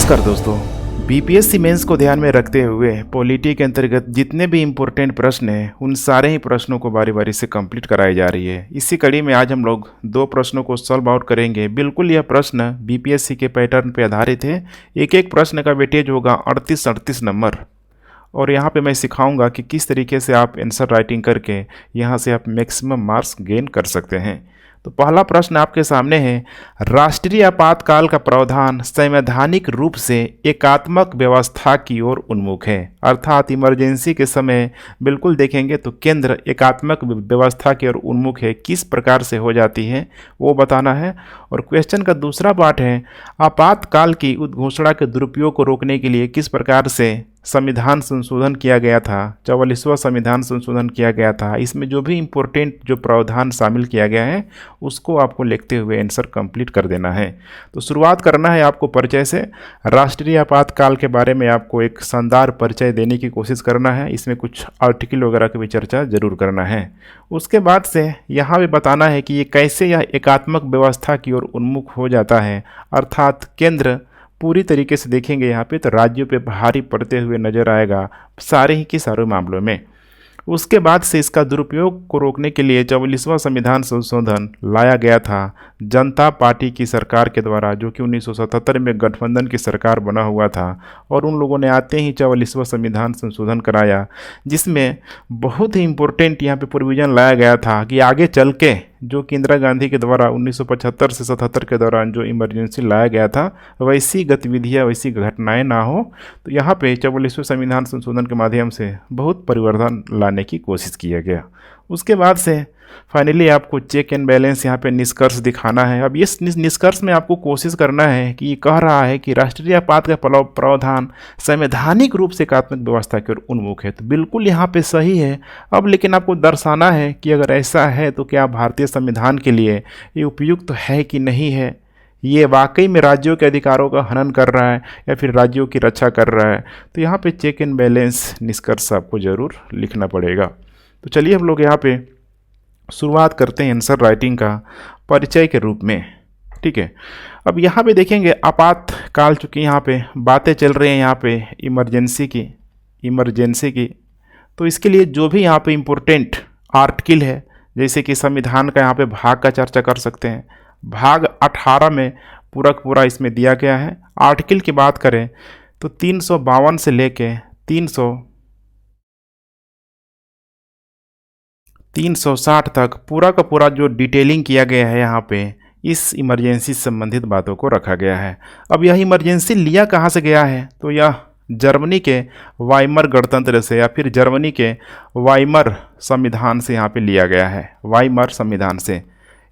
नमस्कार दोस्तों। BPSC mains को ध्यान में रखते हुए पॉलिटी के अंतर्गत जितने भी इम्पोर्टेंट प्रश्न हैं उन सारे ही प्रश्नों को बारी बारी से कंप्लीट कराई जा रही है। इसी कड़ी में आज हम लोग दो प्रश्नों को सॉल्व आउट करेंगे। बिल्कुल यह प्रश्न बीपीएससी के पैटर्न पर आधारित है। एक एक प्रश्न का वेटेज होगा 38 नंबर और यहाँ पे मैं सिखाऊंगा कि किस तरीके से आप आंसर राइटिंग करके यहाँ से आप मैक्सिमम मार्क्स गेन कर सकते हैं। तो पहला प्रश्न आपके सामने है, राष्ट्रीय आपातकाल का प्रावधान संवैधानिक रूप से एकात्मक व्यवस्था की ओर उन्मुख है। अर्थात इमरजेंसी के समय बिल्कुल देखेंगे तो केंद्र एकात्मक व्यवस्था की ओर उन्मुख है, किस प्रकार से हो जाती है वो बताना है। और क्वेश्चन का दूसरा पार्ट है, आपातकाल की उद्घोषणा के दुरुपयोग को रोकने के लिए किस प्रकार से संविधान संशोधन किया गया था। 44वां संविधान संशोधन किया गया था। इसमें जो भी इम्पोर्टेंट जो प्रावधान शामिल किया गया है उसको आपको लिखते हुए आंसर कंप्लीट कर देना है। तो शुरुआत करना है आपको परिचय से। राष्ट्रीय आपातकाल के बारे में आपको एक शानदार परिचय देने की कोशिश करना है। इसमें कुछ आर्टिकल वगैरह की भी चर्चा जरूर करना है। उसके बाद से यहाँ भी बताना है कि ये कैसे यह एकात्मक व्यवस्था की ओर उन्मुख हो जाता है। अर्थात केंद्र पूरी तरीके से देखेंगे यहाँ पे तो राज्यों पे भारी पड़ते हुए नजर आएगा सारे ही के सारे मामलों में। उसके बाद से इसका दुरुपयोग को रोकने के लिए 44वां संविधान संशोधन लाया गया था जनता पार्टी की सरकार के द्वारा, जो कि 1977 में गठबंधन की सरकार बना हुआ था। और उन लोगों ने आते ही 44वां संविधान संशोधन कराया, जिसमें बहुत ही इम्पोर्टेंट यहाँ पे प्रोविज़न लाया गया था कि आगे चल के जो कि इंदिरा गांधी के द्वारा 1975 से 77 के दौरान जो इमरजेंसी लाया गया था वैसी गतिविधियां वैसी घटनाएं ना हो। तो यहाँ पे 44वें संविधान संशोधन के माध्यम से बहुत परिवर्तन लाने की कोशिश किया गया। उसके बाद से फाइनली आपको चेक एंड बैलेंस यहाँ पे निष्कर्ष दिखाना है। अब इस निष्कर्ष में आपको कोशिश करना है कि ये कह रहा है कि राष्ट्रीय आपात का प्रावधान संवैधानिक रूप से एकात्मक व्यवस्था की ओर उन्मुख है। तो बिल्कुल यहाँ पे सही है। अब लेकिन आपको दर्शाना है कि अगर ऐसा है तो क्या भारतीय संविधान के लिए ये उपयुक्त है कि नहीं है, ये वाकई में राज्यों के अधिकारों का हनन कर रहा है या फिर राज्यों की रक्षा कर रहा है। तो यहाँ पे चेक एंड बैलेंस निष्कर्ष आपको ज़रूर लिखना पड़ेगा। तो चलिए हम लोग यहाँ पे शुरुआत करते हैं आंसर राइटिंग का परिचय के रूप में। ठीक है, अब यहाँ पे देखेंगे आपातकाल, चूँकि यहाँ पे बातें चल रही हैं यहाँ पे इमरजेंसी की, तो इसके लिए जो भी यहाँ पे इम्पोर्टेंट आर्टिकल है, जैसे कि संविधान का यहाँ पे भाग का चर्चा कर सकते हैं। भाग 18 में पूरा इसमें दिया गया है। आर्टिकल की बात करें तो 352 से लेके 360 तक पूरा का पूरा जो डिटेलिंग किया गया है यहाँ पे इस इमरजेंसी से संबंधित बातों को रखा गया है। अब यह इमरजेंसी लिया कहाँ से गया है, तो यह जर्मनी के वाइमर गणतंत्र से या फिर जर्मनी के वाइमर संविधान से यहाँ पे लिया गया है। वाइमर संविधान से,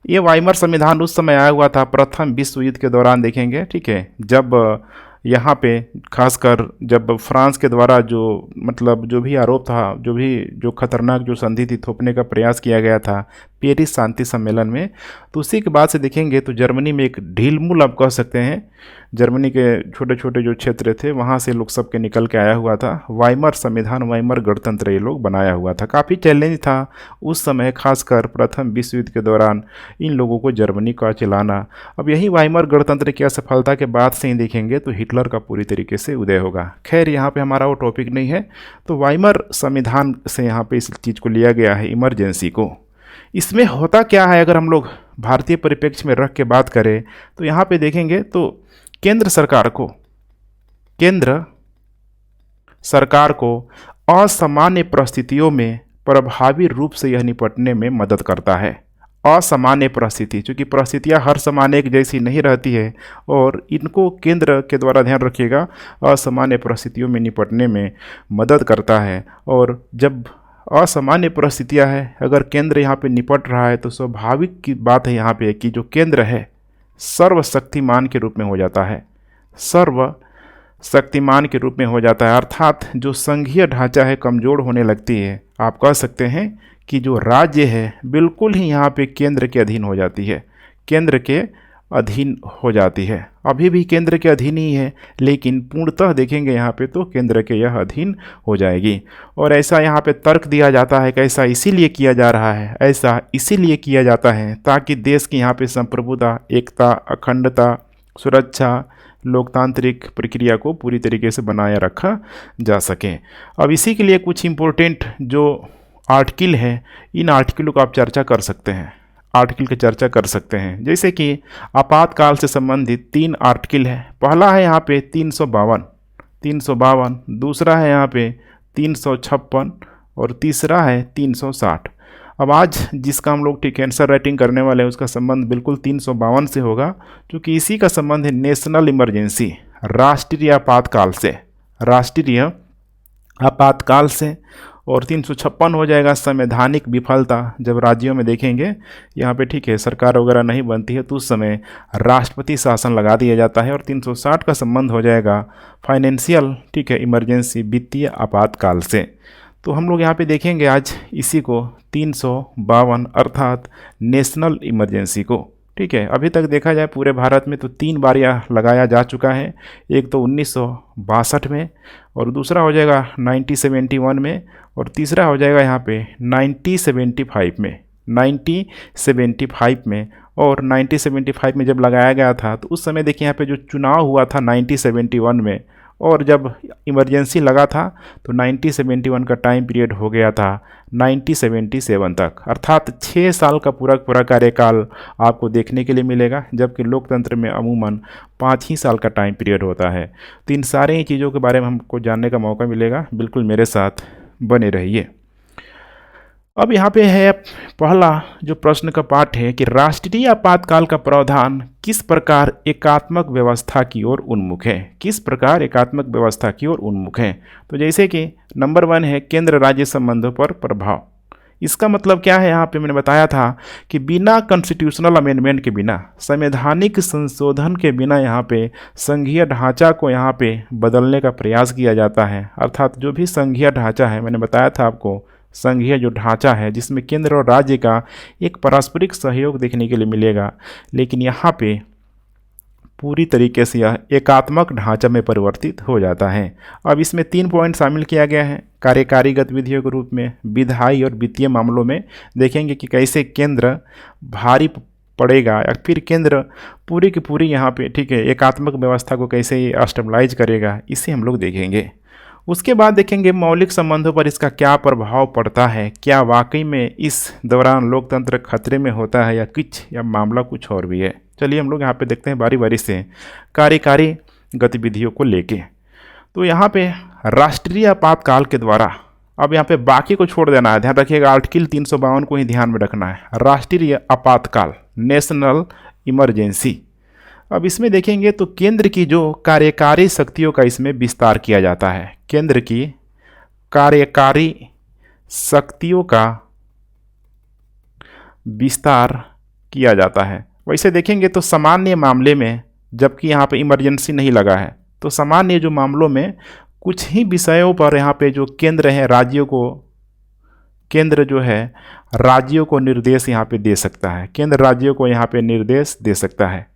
ये वाइमर संविधान उस समय आया हुआ था प्रथम विश्व युद्ध के दौरान देखेंगे। ठीक है, जब यहाँ पे खासकर जब फ्रांस के द्वारा जो भी आरोप था, जो खतरनाक जो संधि थी थोपने का प्रयास किया गया था पेरिस शांति सम्मेलन में, तो उसी के बाद से देखेंगे तो जर्मनी में एक ढीलमुल आप कह सकते हैं, जर्मनी के छोटे छोटे जो क्षेत्र थे वहाँ से लोग सब के निकल के आया हुआ था। वाइमर संविधान, वाइमर गणतंत्र ये लोग बनाया हुआ था। काफ़ी चैलेंज था उस समय, खासकर प्रथम विश्व युद्ध के दौरान इन लोगों को जर्मनी का चलाना। अब यही वाइमर गणतंत्र की असफलता के बाद से ही देखेंगे तो हिटलर का पूरी तरीके से उदय होगा। खैर यहाँ पे हमारा वो टॉपिक नहीं है। तो वाइमर संविधान से यहाँ पे इस चीज़ को लिया गया है, इमरजेंसी को। इसमें होता क्या है, अगर हम लोग भारतीय परिप्रेक्ष्य में रख के बात करें तो यहाँ पे देखेंगे तो केंद्र सरकार को असामान्य परिस्थितियों में प्रभावी रूप से यह निपटने में मदद करता है। असामान्य परिस्थिति, चूँकि परिस्थितियाँ हर समान एक जैसी नहीं रहती है और इनको केंद्र के द्वारा ध्यान रखिएगा असामान्य परिस्थितियों में निपटने में मदद करता है। और जब असामान्य परिस्थितियाँ हैं, अगर केंद्र यहाँ पे निपट रहा है तो स्वाभाविक की बात है यहाँ पे कि जो केंद्र है सर्वशक्तिमान के रूप में हो जाता है, सर्वशक्तिमान के रूप में हो जाता है। अर्थात जो संघीय ढांचा है कमज़ोर होने लगती है। आप कह सकते हैं कि जो राज्य है बिल्कुल ही यहाँ पे केंद्र के अधीन हो जाती है, केंद्र के अधीन हो जाती है। अभी भी केंद्र के अधीन ही है, लेकिन पूर्णतः देखेंगे यहाँ पे तो केंद्र के यह अधीन हो जाएगी। और ऐसा यहाँ पे तर्क दिया जाता है कि ऐसा इसीलिए किया जा रहा है, ऐसा इसीलिए किया जाता है ताकि देश की यहाँ पे संप्रभुता, एकता, अखंडता सुरक्षा, लोकतांत्रिक प्रक्रिया को पूरी तरीके से बनाए रखा जा सके। अब इसी के लिए कुछ इम्पोर्टेंट जो आर्टिकल है, इन आर्टिकलों को आप चर्चा कर सकते हैं, आर्टिकल की चर्चा कर सकते हैं। जैसे कि आपातकाल से संबंधित 3 आर्टिकल है। पहला है यहाँ पे 352, दूसरा है यहाँ पे 356 और तीसरा है 360। अब आज जिसका हम लोग ठीक आंसर राइटिंग करने वाले हैं उसका संबंध बिल्कुल 352 से होगा, क्योंकि इसी का संबंध है नेशनल इमरजेंसी, राष्ट्रीय आपातकाल से, राष्ट्रीय आपातकाल से। और 356 हो जाएगा संवैधानिक विफलता, जब राज्यों में देखेंगे यहाँ पे ठीक है सरकार वगैरह नहीं बनती है तो उस समय राष्ट्रपति शासन लगा दिया जाता है। और 360 का संबंध हो जाएगा फाइनेंशियल ठीक है इमरजेंसी, वित्तीय आपातकाल से। तो हम लोग यहाँ पे देखेंगे आज इसी को 352 अर्थात नेशनल इमरजेंसी को। ठीक है, अभी तक देखा जाए पूरे भारत में तो 3 बार यह लगाया जा चुका है। एक तो 1962 में, और दूसरा हो जाएगा 1971 में, और तीसरा हो जाएगा यहाँ पे 1975 में, 1975 में। और 1975 में जब लगाया गया था तो उस समय देखिए यहाँ पे जो चुनाव हुआ था 1971 में, और जब इमरजेंसी लगा था तो 1971 का टाइम पीरियड हो गया था 1977 तक, अर्थात 6 साल का पूरा कार्यकाल आपको देखने के लिए मिलेगा, जबकि लोकतंत्र में अमूमन 5 ही साल का टाइम पीरियड होता है। तो इन सारे ही चीज़ों के बारे में हमको जानने का मौका मिलेगा, बिल्कुल मेरे साथ बने रहिए। अब यहाँ पे है पहला जो प्रश्न का पाठ है कि राष्ट्रीय आपातकाल का प्रावधान किस प्रकार एकात्मक व्यवस्था की ओर उन्मुख है, किस प्रकार एकात्मक व्यवस्था की ओर उन्मुख है। तो जैसे कि नंबर 1 है केंद्र राज्य संबंधों पर प्रभाव। इसका मतलब क्या है, यहाँ पे मैंने बताया था कि बिना कॉन्स्टिट्यूशनल अमेंडमेंट के बिना, संवैधानिक संशोधन के बिना यहाँ पे संघीय ढांचा को यहाँ पे बदलने का प्रयास किया जाता है। अर्थात जो भी संघीय ढांचा है, मैंने बताया था आपको, संघीय जो ढांचा है जिसमें केंद्र और राज्य का एक पारस्परिक सहयोग देखने के लिए मिलेगा, लेकिन यहाँ पे पूरी तरीके से यह एकात्मक ढांचा में परिवर्तित हो जाता है। अब इसमें 3 पॉइंट शामिल किया गया है कार्यकारी गतिविधियों के रूप में। विधायी और वित्तीय मामलों में देखेंगे कि कैसे केंद्र भारी पड़ेगा या फिर केंद्र पूरी की पूरी यहाँ पे ठीक है एकात्मक व्यवस्था को कैसे स्टेबलाइज करेगा, इसे हम लोग देखेंगे। उसके बाद देखेंगे मौलिक संबंधों पर इसका क्या प्रभाव पड़ता है, क्या वाकई में इस दौरान लोकतंत्र खतरे में होता है या मामला कुछ और भी है। चलिए हम लोग यहाँ पे देखते हैं बारी बारी से कार्यकारी गतिविधियों को लेके। तो यहाँ पे राष्ट्रीय आपातकाल के द्वारा, अब यहाँ पे बाकी को छोड़ देना है, ध्यान रखिएगा आर्टिकल 352 को ही ध्यान में रखना है। राष्ट्रीय आपातकाल, नेशनल इमरजेंसी। अब इसमें देखेंगे तो केंद्र की जो कार्यकारी शक्तियों का इसमें विस्तार किया जाता है, केंद्र की कार्यकारी शक्तियों का विस्तार किया जाता है। वैसे देखेंगे तो सामान्य मामले में, जबकि यहाँ पे इमरजेंसी नहीं लगा है, तो सामान्य जो मामलों में कुछ ही विषयों पर यहाँ पे जो केंद्र है राज्यों को, केंद्र जो है राज्यों को निर्देश यहाँ पे दे सकता है, केंद्र राज्यों को यहाँ पे निर्देश दे सकता है।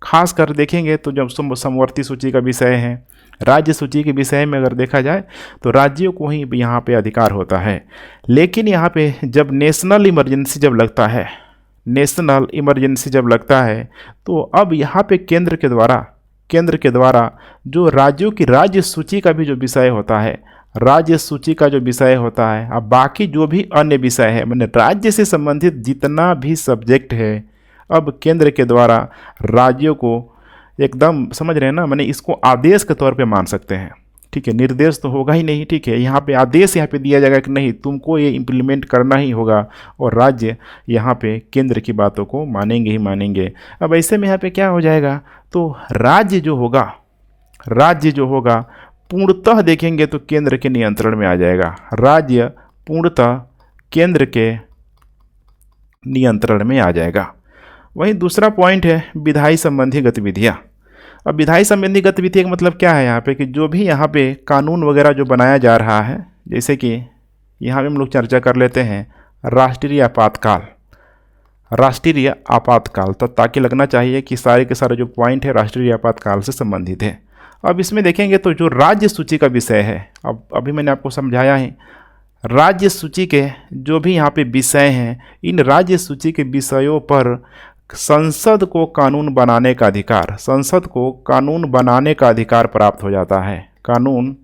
खास कर देखेंगे तो जब समवर्ती सूची का विषय है, राज्य सूची के विषय में अगर देखा जाए तो राज्यों को ही यहाँ पे अधिकार होता है। लेकिन यहाँ पे जब नेशनल इमरजेंसी जब लगता है, नेशनल इमरजेंसी जब लगता है तो अब यहाँ पे केंद्र के द्वारा जो राज्यों की राज्य सूची का भी जो विषय होता है, राज्य सूची का जो विषय होता है, अब बाकी जो भी अन्य विषय है, मैंने राज्य से संबंधित जितना भी सब्जेक्ट है, अब केंद्र के द्वारा राज्यों को एकदम समझ रहे हैं ना, मैंने इसको आदेश के तौर पे मान सकते हैं। ठीक है, निर्देश तो होगा ही नहीं, ठीक है, यहाँ पे आदेश यहाँ पे दिया जाएगा कि नहीं तुमको ये इम्प्लीमेंट करना ही होगा, और राज्य यहाँ पे केंद्र की बातों को मानेंगे ही मानेंगे। अब ऐसे में यहाँ पे क्या हो जाएगा, तो राज्य जो होगा पूर्णतः देखेंगे तो केंद्र के नियंत्रण में आ जाएगा, राज्य पूर्णतः केंद्र के नियंत्रण में आ जाएगा। वहीं दूसरा पॉइंट है विधायी संबंधी गतिविधियाँ। अब विधायी संबंधी गतिविधि का मतलब क्या है यहाँ पे, कि जो भी यहाँ पे कानून वगैरह जो बनाया जा रहा है, जैसे कि यहाँ पे हम लोग चर्चा कर लेते हैं राष्ट्रीय आपातकाल, तो ताकि लगना चाहिए कि सारे के सारे जो पॉइंट है राष्ट्रीय आपातकाल से संबंधित है। अब इसमें देखेंगे तो जो राज्य सूची का विषय है, अब अभी मैंने आपको समझाया है, राज्य सूची के जो भी यहाँ पे विषय हैं, इन राज्य सूची के विषयों पर संसद को कानून बनाने का अधिकार, संसद को कानून बनाने का अधिकार प्राप्त हो जाता है, कानून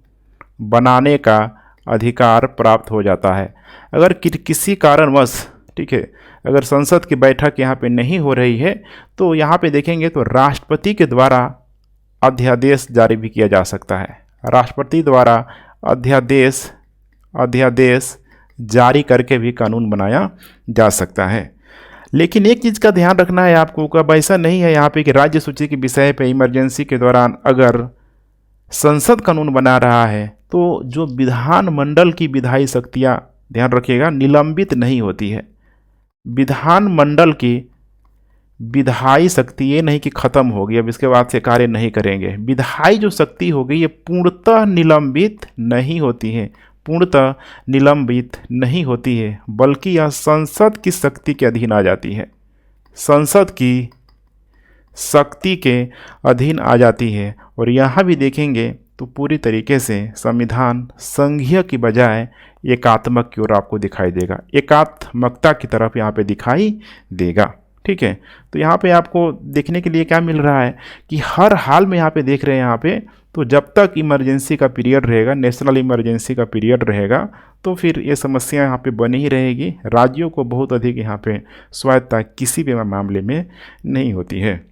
बनाने का अधिकार प्राप्त हो जाता है। अगर किसी कारणवश, ठीक है, अगर संसद की बैठक यहाँ पे नहीं हो रही है तो यहाँ पे देखेंगे तो राष्ट्रपति के द्वारा अध्यादेश जारी भी किया जा सकता है। राष्ट्रपति द्वारा अध्यादेश जारी करके भी कानून बनाया जा सकता है। लेकिन एक चीज़ का ध्यान रखना है आपको, कब ऐसा नहीं है यहाँ पे कि राज्य सूची के विषय पे इमरजेंसी के दौरान अगर संसद कानून बना रहा है तो जो विधानमंडल की विधायी शक्तियाँ, ध्यान रखिएगा, निलंबित नहीं होती है। विधानमंडल की विधायी शक्ति ये नहीं कि खत्म हो गई, अब इसके बाद से कार्य नहीं करेंगे। विधायी जो शक्ति हो गई ये पूर्णतः निलंबित नहीं होती है, पूर्णतः निलंबित नहीं होती है, बल्कि यह संसद की शक्ति के अधीन आ जाती है, संसद की शक्ति के अधीन आ जाती है। और यहाँ भी देखेंगे तो पूरी तरीके से संविधान संघीय की बजाय एकात्मक की ओर आपको दिखाई देगा, एकात्मकता की तरफ यहाँ पे दिखाई देगा। ठीक है, तो यहाँ पे आपको देखने के लिए क्या मिल रहा है कि हर हाल में यहाँ पे देख रहे हैं, यहाँ पे तो जब तक इमरजेंसी का पीरियड रहेगा, नेशनल इमरजेंसी का पीरियड रहेगा, तो फिर ये समस्या यहाँ पे बनी ही रहेगी। राज्यों को बहुत अधिक यहाँ पे स्वायत्तता किसी भी मामले में नहीं होती है।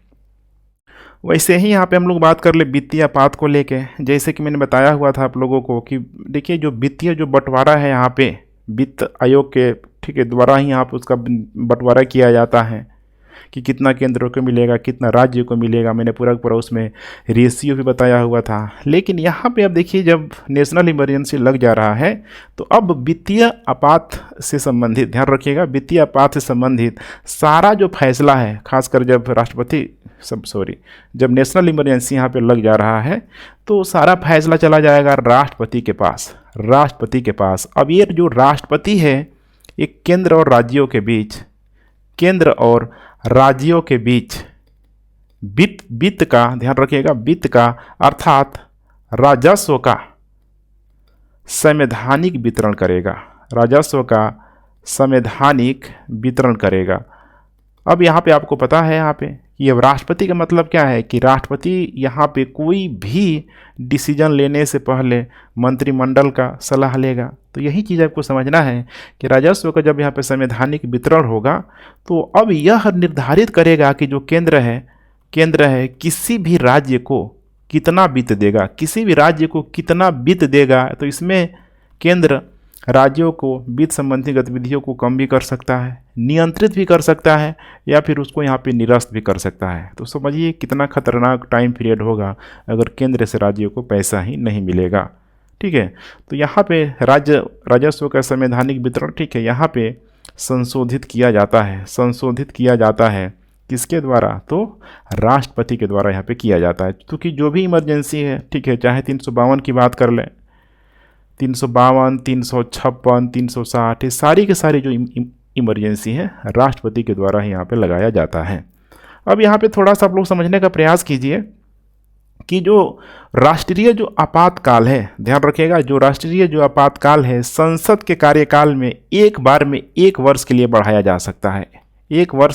वैसे ही यहाँ पे हम लोग बात कर ले वित्तीय आपात को लेके, जैसे कि मैंने बताया हुआ था आप लोगों को कि देखिए जो वित्तीय जो बंटवारा है यहाँ पे वित्त आयोग के, ठीक है, द्वारा ही यहाँ पे उसका बंटवारा किया जाता है कि कितना केंद्र को मिलेगा, कितना राज्य को मिलेगा। मैंने पूरा उसमें रेशियो भी बताया हुआ था। लेकिन यहाँ पे अब देखिए जब नेशनल इमरजेंसी लग जा रहा है तो अब वित्तीय आपात से संबंधित, ध्यान रखिएगा, वित्तीय आपात से संबंधित सारा जो फैसला है, खासकर जब नेशनल इमरजेंसी यहाँ पे लग जा रहा है तो सारा फैसला चला जाएगा राष्ट्रपति के पास, राष्ट्रपति के पास। अब ये जो राष्ट्रपति है एक केंद्र और राज्यों के बीच, केंद्र और राज्यों के बीच वित्त का, ध्यान रखिएगा, वित्त का अर्थात राजस्व का संवैधानिक वितरण करेगा, राजस्व का संवैधानिक वितरण करेगा। अब यहाँ पे आपको पता है यहाँ पे ये राष्ट्रपति का मतलब क्या है कि राष्ट्रपति यहाँ पे कोई भी डिसीजन लेने से पहले मंत्रिमंडल का सलाह लेगा। तो यही चीज़ आपको समझना है कि राजस्व का जब यहाँ पे संवैधानिक वितरण होगा तो अब यह निर्धारित करेगा कि जो केंद्र है किसी भी राज्य को कितना वित्त देगा, किसी भी राज्य को कितना वित्त देगा। तो इसमें केंद्र राज्यों को वित्त संबंधी गतिविधियों को कम भी कर सकता है, नियंत्रित भी कर सकता है, या फिर उसको यहाँ पे निरस्त भी कर सकता है। तो समझिए कितना खतरनाक टाइम पीरियड होगा अगर केंद्र से राज्यों को पैसा ही नहीं मिलेगा। ठीक है, तो यहाँ पे राजस्व का संवैधानिक वितरण, ठीक है, यहाँ पे संशोधित किया जाता है किसके द्वारा? तो राष्ट्रपति के द्वारा यहाँ पे किया जाता है। क्योंकि जो भी इमरजेंसी है, ठीक है, चाहे 352 की बात कर लें, 352, 356, 360, ये सारी के सारी जो इमरजेंसी है राष्ट्रपति के द्वारा ही यहाँ पे लगाया जाता है। अब यहाँ पे थोड़ा सा आप लोग समझने का प्रयास कीजिए कि जो राष्ट्रीय जो आपातकाल है, ध्यान रखिएगा, जो राष्ट्रीय जो आपातकाल है संसद के कार्यकाल में एक बार में 1 वर्ष के लिए बढ़ाया जा सकता है। एक बार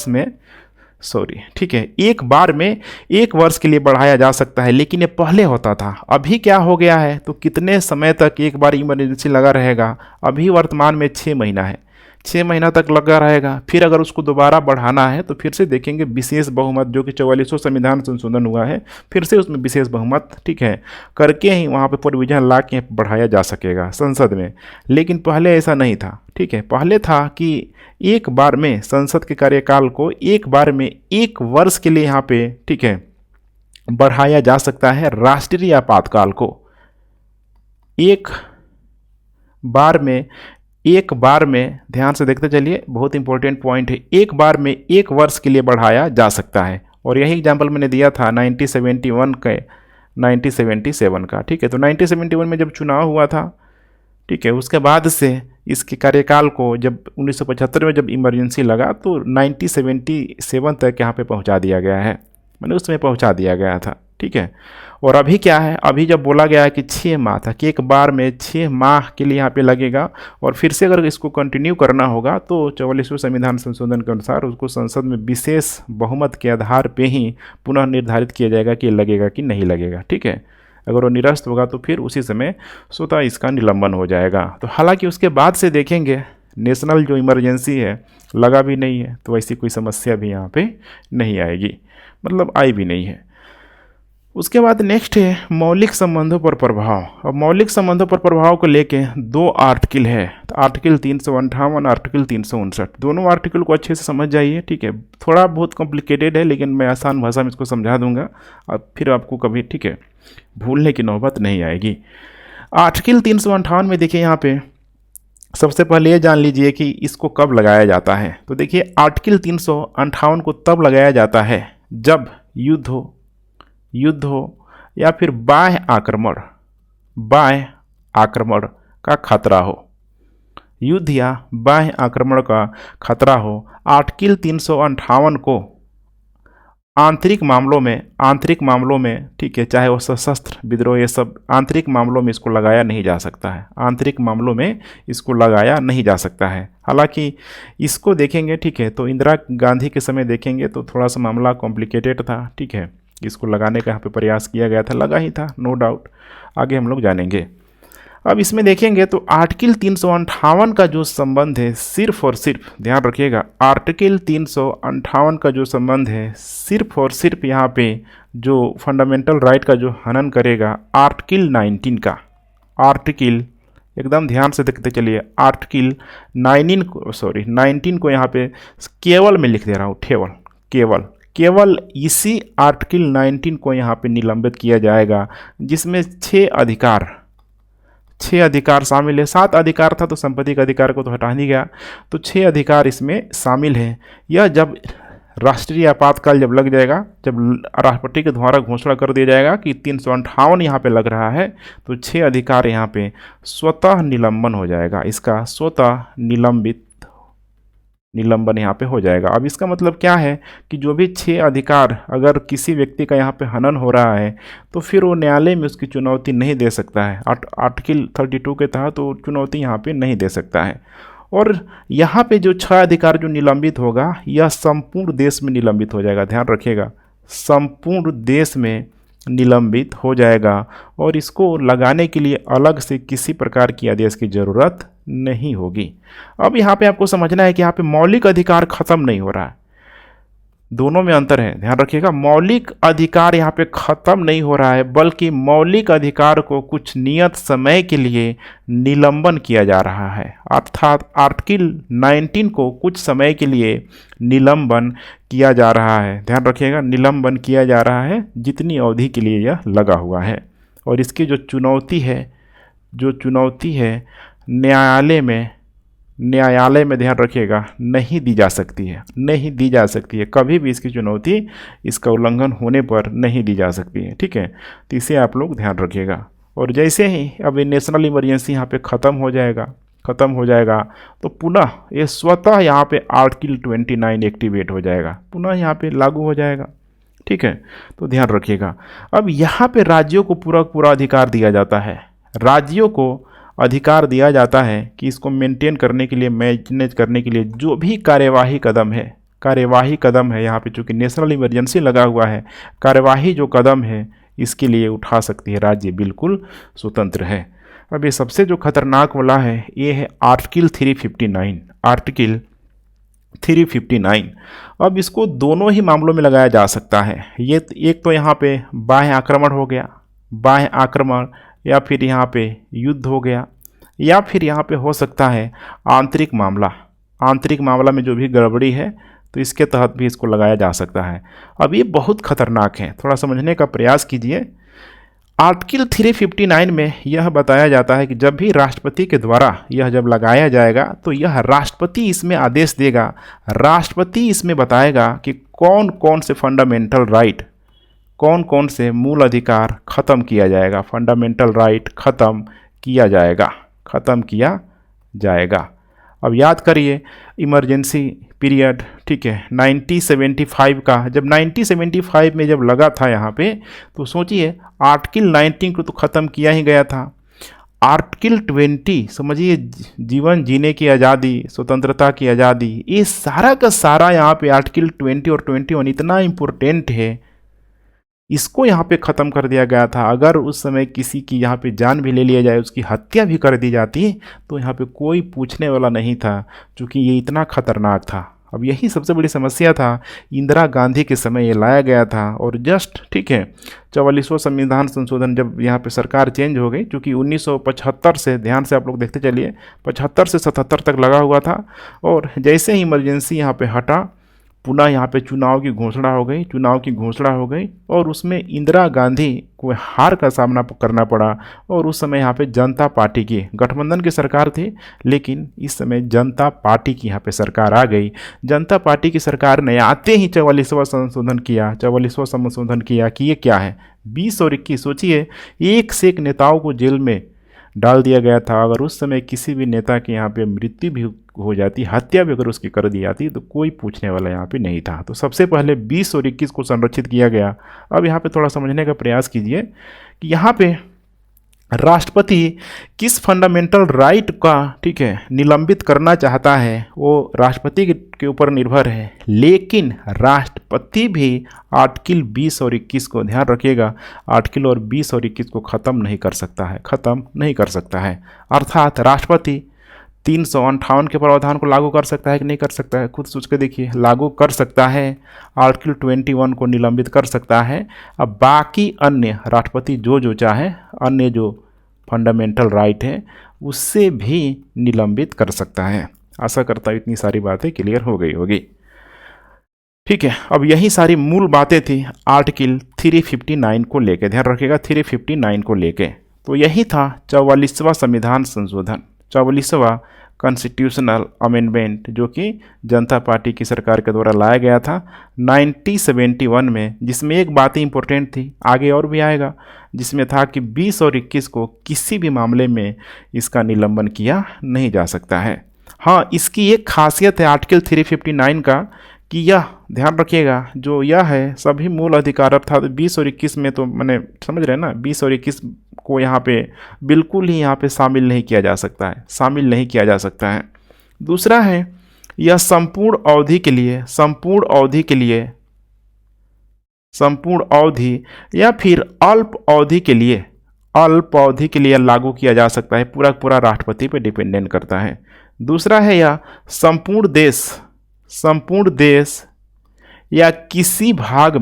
में 1 वर्ष के लिए बढ़ाया जा सकता है। लेकिन ये पहले होता था, अभी क्या हो गया है तो कितने समय तक एक बार इमरजेंसी लगा रहेगा? अभी वर्तमान में 6 महीना है, 6 महीना तक लगा रहेगा। फिर अगर उसको दोबारा बढ़ाना है तो फिर से देखेंगे विशेष बहुमत, जो कि 44वां संविधान संशोधन हुआ है, फिर से उसमें विशेष बहुमत, ठीक है, करके ही वहाँ पे प्रोविजन ला के बढ़ाया जा सकेगा संसद में। लेकिन पहले ऐसा नहीं था, ठीक है, पहले था कि एक बार में संसद के कार्यकाल को एक बार में 1 वर्ष के लिए यहाँ पे, ठीक है, बढ़ाया जा सकता है राष्ट्रीय आपातकाल को। एक बार में ध्यान से देखते चलिए, बहुत इंपॉर्टेंट पॉइंट है, एक बार में 1 वर्ष के लिए बढ़ाया जा सकता है। और यही एग्जाम्पल मैंने दिया था 1977 का, ठीक है। तो 1971 में जब चुनाव हुआ था, ठीक है, उसके बाद से इसके कार्यकाल को जब 1975 में जब इमरजेंसी लगा तो 1977 तक यहाँ पे पहुँचा दिया गया है, मैंने उसमें पहुँचा दिया गया था, ठीक है। और अभी क्या है, अभी जब बोला गया है कि 6 माह था कि एक बार में 6 माह के लिए यहाँ पे लगेगा, और फिर से अगर इसको कंटिन्यू करना होगा तो 44वें संविधान संशोधन के अनुसार उसको संसद में विशेष बहुमत के आधार पे ही पुनः निर्धारित किया जाएगा कि लगेगा कि नहीं लगेगा, ठीक है। अगर वो निरस्त होगा तो फिर उसी समय स्वतः इसका निलंबन हो जाएगा। तो हालांकि उसके बाद से देखेंगे नेशनल जो इमरजेंसी है लगा भी नहीं है, तो ऐसी कोई समस्या भी यहाँ पे नहीं आएगी, मतलब आई भी नहीं है। उसके बाद नेक्स्ट है मौलिक संबंधों पर प्रभाव। अब मौलिक संबंधों पर प्रभाव को लेके 2 आर्टिकल है, तो आर्टिकल 358, आर्टिकल 359, दोनों आर्टिकल को अच्छे से समझ जाइए, ठीक है। थोड़ा बहुत कॉम्प्लिकेटेड है लेकिन मैं आसान भाषा में इसको समझा दूंगा, अब फिर आपको कभी, ठीक है, भूलने की नौबत नहीं आएगी। आर्टिकल 358 में देखिए यहाँ पे सबसे पहले ये जान लीजिए कि इसको कब लगाया जाता है। तो देखिए आर्टिकल 358 को तब लगाया जाता है जब युद्ध हो या फिर बाह्य आक्रमण का खतरा हो, युद्ध या बाह्य आक्रमण का खतरा हो। आर्टिकल 358 को आंतरिक मामलों में, ठीक है, चाहे वो सशस्त्र विद्रोह, ये सब आंतरिक मामलों में इसको लगाया नहीं जा सकता है, आंतरिक मामलों में इसको लगाया नहीं जा सकता है। हालांकि इसको देखेंगे, ठीक है, तो इंदिरा गांधी के समय देखेंगे तो थोड़ा सा मामला कॉम्प्लिकेटेड था, ठीक है, इसको लगाने का यहाँ पे प्रयास किया गया था, लगा ही था, नो डाउट, आगे हम लोग जानेंगे। अब इसमें देखेंगे तो आर्टिकल 358 का जो संबंध है सिर्फ और सिर्फ, ध्यान रखिएगा, आर्टिकल 358 का जो संबंध है सिर्फ और सिर्फ यहाँ पे जो फंडामेंटल राइट का जो हनन करेगा आर्टिकल 19 का, आर्टिकल एकदम ध्यान से देखते चलिए, आर्टिकल 19 को यहाँ पे केवल मैं लिख दे रहा हूँ, केवल इसी आर्टिकल 19 को यहाँ पे निलंबित किया जाएगा, जिसमें 6 अधिकार शामिल है। 7 अधिकार था तो संपत्ति का अधिकार को तो हटा नहीं गया, तो 6 अधिकार इसमें शामिल है। यह जब राष्ट्रीय आपातकाल जब लग जाएगा, जब राष्ट्रपति के द्वारा घोषणा कर दिया जाएगा कि 358 यहाँ पे लग रहा है, तो 6 अधिकार यहाँ पे स्वतः निलंबन हो जाएगा, इसका स्वतः निलंबन यहाँ पे हो जाएगा। अब इसका मतलब क्या है कि जो भी 6 अधिकार अगर किसी व्यक्ति का यहाँ पे हनन हो रहा है तो फिर वो न्यायालय में उसकी चुनौती नहीं दे सकता है, आर्टिकल 32 के तहत तो चुनौती यहाँ पे नहीं दे सकता है। और यहाँ पे जो 6 अधिकार जो निलंबित होगा यह संपूर्ण देश में निलंबित हो जाएगा, ध्यान रखिएगा, संपूर्ण देश में निलंबित हो जाएगा, और इसको लगाने के लिए अलग से किसी प्रकार की आदेश की ज़रूरत नहीं होगी। अब यहाँ पे आपको समझना है कि यहाँ पे मौलिक अधिकार खत्म नहीं हो रहा है, दोनों में अंतर है, ध्यान रखिएगा। मौलिक अधिकार यहाँ पे खत्म नहीं हो रहा है, बल्कि मौलिक अधिकार को कुछ नियत समय के लिए निलंबन किया जा रहा है, अर्थात आर्टिकल 19 को कुछ समय के लिए निलंबन किया जा रहा है, ध्यान रखिएगा, निलंबन किया जा रहा है जितनी अवधि के लिए यह लगा हुआ है। और इसकी जो चुनौती है न्यायालय में ध्यान रखिएगा नहीं दी जा सकती है, कभी भी इसकी चुनौती इसका उल्लंघन होने पर नहीं दी जा सकती है, ठीक है। तो इसे आप लोग ध्यान रखिएगा। और जैसे ही अब नेशनल इमरजेंसी यहाँ पे ख़त्म हो जाएगा तो पुनः ये स्वतः यहाँ पे आर्टिकल 29 एक्टिवेट हो जाएगा, पुनः यहाँ पे लागू हो जाएगा, ठीक है। तो ध्यान रखिएगा। अब यहाँ पे राज्यों को पूरा अधिकार दिया जाता है, राज्यों को अधिकार दिया जाता है कि इसको मेंटेन करने के लिए, मैनेज करने के लिए जो भी कार्यवाही कदम है यहाँ पे, चूँकि नेशनल इमरजेंसी लगा हुआ है, कार्यवाही जो कदम है इसके लिए उठा सकती है, राज्य बिल्कुल स्वतंत्र है। अब ये सबसे जो खतरनाक वाला है ये है आर्टिकल 359। अब इसको दोनों ही मामलों में लगाया जा सकता है। ये एक तो यहाँ पे बाह्य आक्रमण हो गया, बाह्य आक्रमण, या फिर यहाँ पे युद्ध हो गया, या फिर यहाँ पे हो सकता है आंतरिक मामला में जो भी गड़बड़ी है तो इसके तहत भी इसको लगाया जा सकता है। अब ये बहुत खतरनाक है, थोड़ा समझने का प्रयास कीजिए। आर्टिकल 359 में यह बताया जाता है कि जब भी राष्ट्रपति के द्वारा यह जब लगाया जाएगा तो यह राष्ट्रपति इसमें आदेश देगा, राष्ट्रपति इसमें बताएगा कि कौन कौन से फंडामेंटल राइट, कौन कौन से मूल अधिकार ख़त्म किया जाएगा, फंडामेंटल राइट ख़त्म किया जाएगा। अब याद करिए इमरजेंसी पीरियड, ठीक है, 1975 का। जब 1975 में जब लगा था यहाँ पे, तो सोचिए आर्टिकल 19 को तो ख़त्म किया ही गया था। आर्टिकल 20 समझिए, जीवन जीने की आज़ादी, स्वतंत्रता की आज़ादी, ये सारा का सारा यहाँ पे आर्टिकल 20 और 21 इतना इम्पोर्टेंट है, इसको यहाँ पे ख़त्म कर दिया गया था। अगर उस समय किसी की यहाँ पे जान भी ले लिया जाए, उसकी हत्या भी कर दी जाती, तो यहाँ पे कोई पूछने वाला नहीं था, क्योंकि ये इतना खतरनाक था। अब यही सबसे बड़ी समस्या था, इंदिरा गांधी के समय ये लाया गया था। और जस्ट, ठीक है, 44वां संविधान संशोधन जब यहाँ पे सरकार चेंज हो गई, क्योंकि 1975 से, ध्यान से आप लोग देखते चलिए, 75 से 77 तक लगा हुआ था। और जैसे ही इमरजेंसी यहाँ पे हटा, पुनः यहाँ पे चुनाव की घोषणा हो गई और उसमें इंदिरा गांधी को हार का सामना करना पड़ा। और उस समय यहाँ पे जनता पार्टी की, गठबंधन की सरकार थी, लेकिन इस समय जनता पार्टी की यहाँ पे सरकार आ गई। जनता पार्टी की सरकार ने आते ही 44वां संशोधन किया कि ये क्या है, 20 और 21। सोचिए, एक से एक नेताओं को जेल में डाल दिया गया था। अगर उस समय किसी भी नेता की यहाँ पे मृत्यु भी हो जाती, हत्या भी अगर उसकी कर दी जाती, तो कोई पूछने वाला यहाँ पे नहीं था। तो सबसे पहले 20 और 21 को संरक्षित किया गया। अब यहाँ पे थोड़ा समझने का प्रयास कीजिए कि यहाँ पे राष्ट्रपति किस फंडामेंटल राइट का, ठीक है, निलंबित करना चाहता है, वो राष्ट्रपति के ऊपर निर्भर है। लेकिन राष्ट्रपति भी आर्टिकल 20 और 21 को, ध्यान रखिएगा, आर्टिकल और 20 और 21 को ख़त्म नहीं कर सकता है। अर्थात राष्ट्रपति 358 के प्रावधान को लागू कर सकता है कि नहीं कर सकता है, खुद सोच के देखिए। लागू कर सकता है, आर्टिकल 21 को निलंबित कर सकता है। अब बाकी अन्य राष्ट्रपति जो चाहे, अन्य जो फंडामेंटल राइट है उससे भी निलंबित कर सकता है। आशा करता हूँ इतनी सारी बातें क्लियर हो गई होगी, ठीक है। अब यही सारी मूल बातें थी आर्टिकल 359 को लेके, ध्यान रखिएगा 359 को लेके। तो यही था 44वां संविधान संशोधन, 44वां कॉन्स्टिट्यूशनल अमेंडमेंट, जो कि जनता पार्टी की सरकार के द्वारा लाया गया था 1971 में, जिसमें एक बात ही इंपॉर्टेंट थी, आगे और भी आएगा, जिसमें था कि 20 और 21 को किसी भी मामले में इसका निलंबन किया नहीं जा सकता है। हाँ, इसकी एक खासियत है आर्टिकल 359 का, कि यह, ध्यान रखिएगा, जो यह है सभी मूल अधिकार, अर्थात 20 और 21 में, तो मैंने समझ रहे हैं ना, 20 और 21 को यहाँ पे बिल्कुल ही यहाँ पे शामिल नहीं किया जा सकता है। दूसरा है, यह संपूर्ण अवधि या फिर अल्प अवधि के लिए लागू किया जा सकता है, पूरा राष्ट्रपति पे डिपेंडेंट करता है। दूसरा है, यह संपूर्ण देश या किसी भाग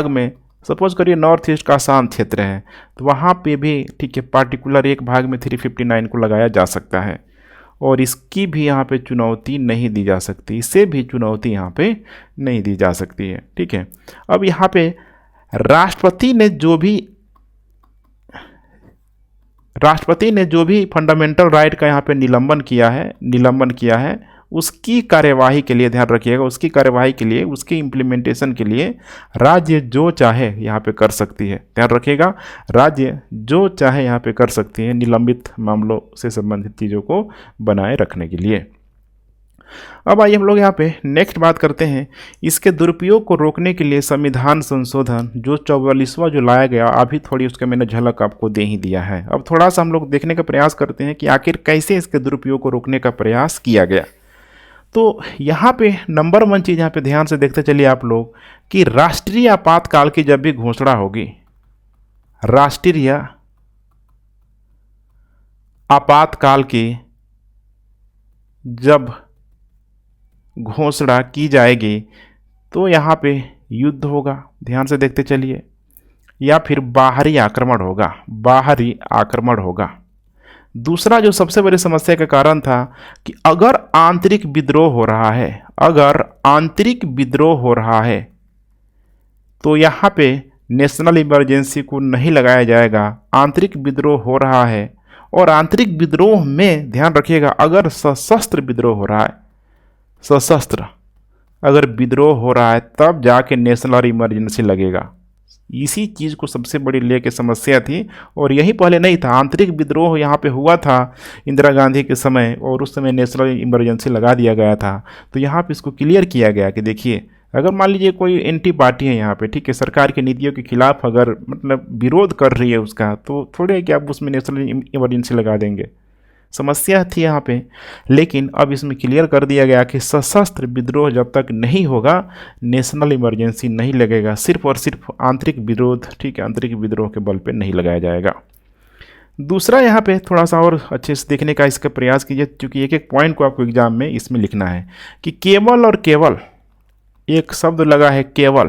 में, सपोज करिए नॉर्थ ईस्ट का शांत क्षेत्र है, तो वहाँ पे भी, ठीक है, पार्टिकुलर एक भाग में 359 को लगाया जा सकता है। और इसकी भी यहाँ पे चुनौती नहीं दी जा सकती, इसे भी चुनौती यहाँ पे नहीं दी जा सकती है, ठीक है। अब यहाँ पे राष्ट्रपति ने जो भी फंडामेंटल राइट का यहाँ पे निलंबन किया है, उसकी कार्यवाही के लिए, ध्यान रखिएगा, उसकी इम्प्लीमेंटेशन के लिए राज्य जो चाहे यहाँ पे कर सकती है। ध्यान रखिएगा, राज्य जो चाहे यहाँ पे कर सकती है निलंबित मामलों से संबंधित चीज़ों को बनाए रखने के लिए। अब आइए हम लोग यहाँ पे नेक्स्ट बात करते हैं, इसके दुरुपयोग को रोकने के लिए संविधान संशोधन जो 44वां जो लाया गया, अभी थोड़ी उसका मैंने झलक आपको दे ही दिया है। अब थोड़ा सा हम लोग देखने का प्रयास करते हैं कि आखिर कैसे इसके दुरुपयोग को रोकने का प्रयास किया गया। तो यहाँ पे नंबर 1 चीज़ यहाँ पे ध्यान से देखते चलिए आप लोग, कि राष्ट्रीय आपातकाल की जब भी घोषणा होगी, राष्ट्रीय आपातकाल की जब घोषणा की जाएगी, तो यहाँ पे युद्ध होगा, ध्यान से देखते चलिए, या फिर बाहरी आक्रमण होगा। दूसरा जो सबसे बड़ी समस्या का कारण था कि अगर आंतरिक विद्रोह हो रहा है, तो यहाँ पे नेशनल इमरजेंसी को नहीं लगाया जाएगा। आंतरिक विद्रोह हो रहा है, और आंतरिक विद्रोह में ध्यान रखिएगा, अगर सशस्त्र विद्रोह हो रहा है, तब जाके नेशनल इमरजेंसी लगेगा। इसी चीज़ को सबसे बड़ी लेके समस्या थी। और यही पहले नहीं था, आंतरिक विद्रोह यहाँ पे हुआ था इंदिरा गांधी के समय, और उस समय नेशनल इमरजेंसी लगा दिया गया था। तो यहाँ पे इसको क्लियर किया गया कि देखिए, अगर मान लीजिए कोई एंटी पार्टी है यहाँ पे, ठीक है, सरकार की नीतियों के खिलाफ अगर मतलब विरोध कर रही है उसका, तो थोड़े कि आप उसमें नेशनल इमरजेंसी लगा देंगे। समस्या थी यहाँ पे। लेकिन अब इसमें क्लियर कर दिया गया कि सशस्त्र विद्रोह जब तक नहीं होगा नेशनल इमरजेंसी नहीं लगेगा, सिर्फ और सिर्फ आंतरिक विरोध, ठीक है, आंतरिक विद्रोह के बल पे नहीं लगाया जाएगा। दूसरा यहाँ पे थोड़ा सा और अच्छे से देखने का इसका प्रयास कीजिए, क्योंकि एक एक पॉइंट को आपको एग्जाम में इसमें लिखना है कि केवल और केवल, एक शब्द लगा है केवल,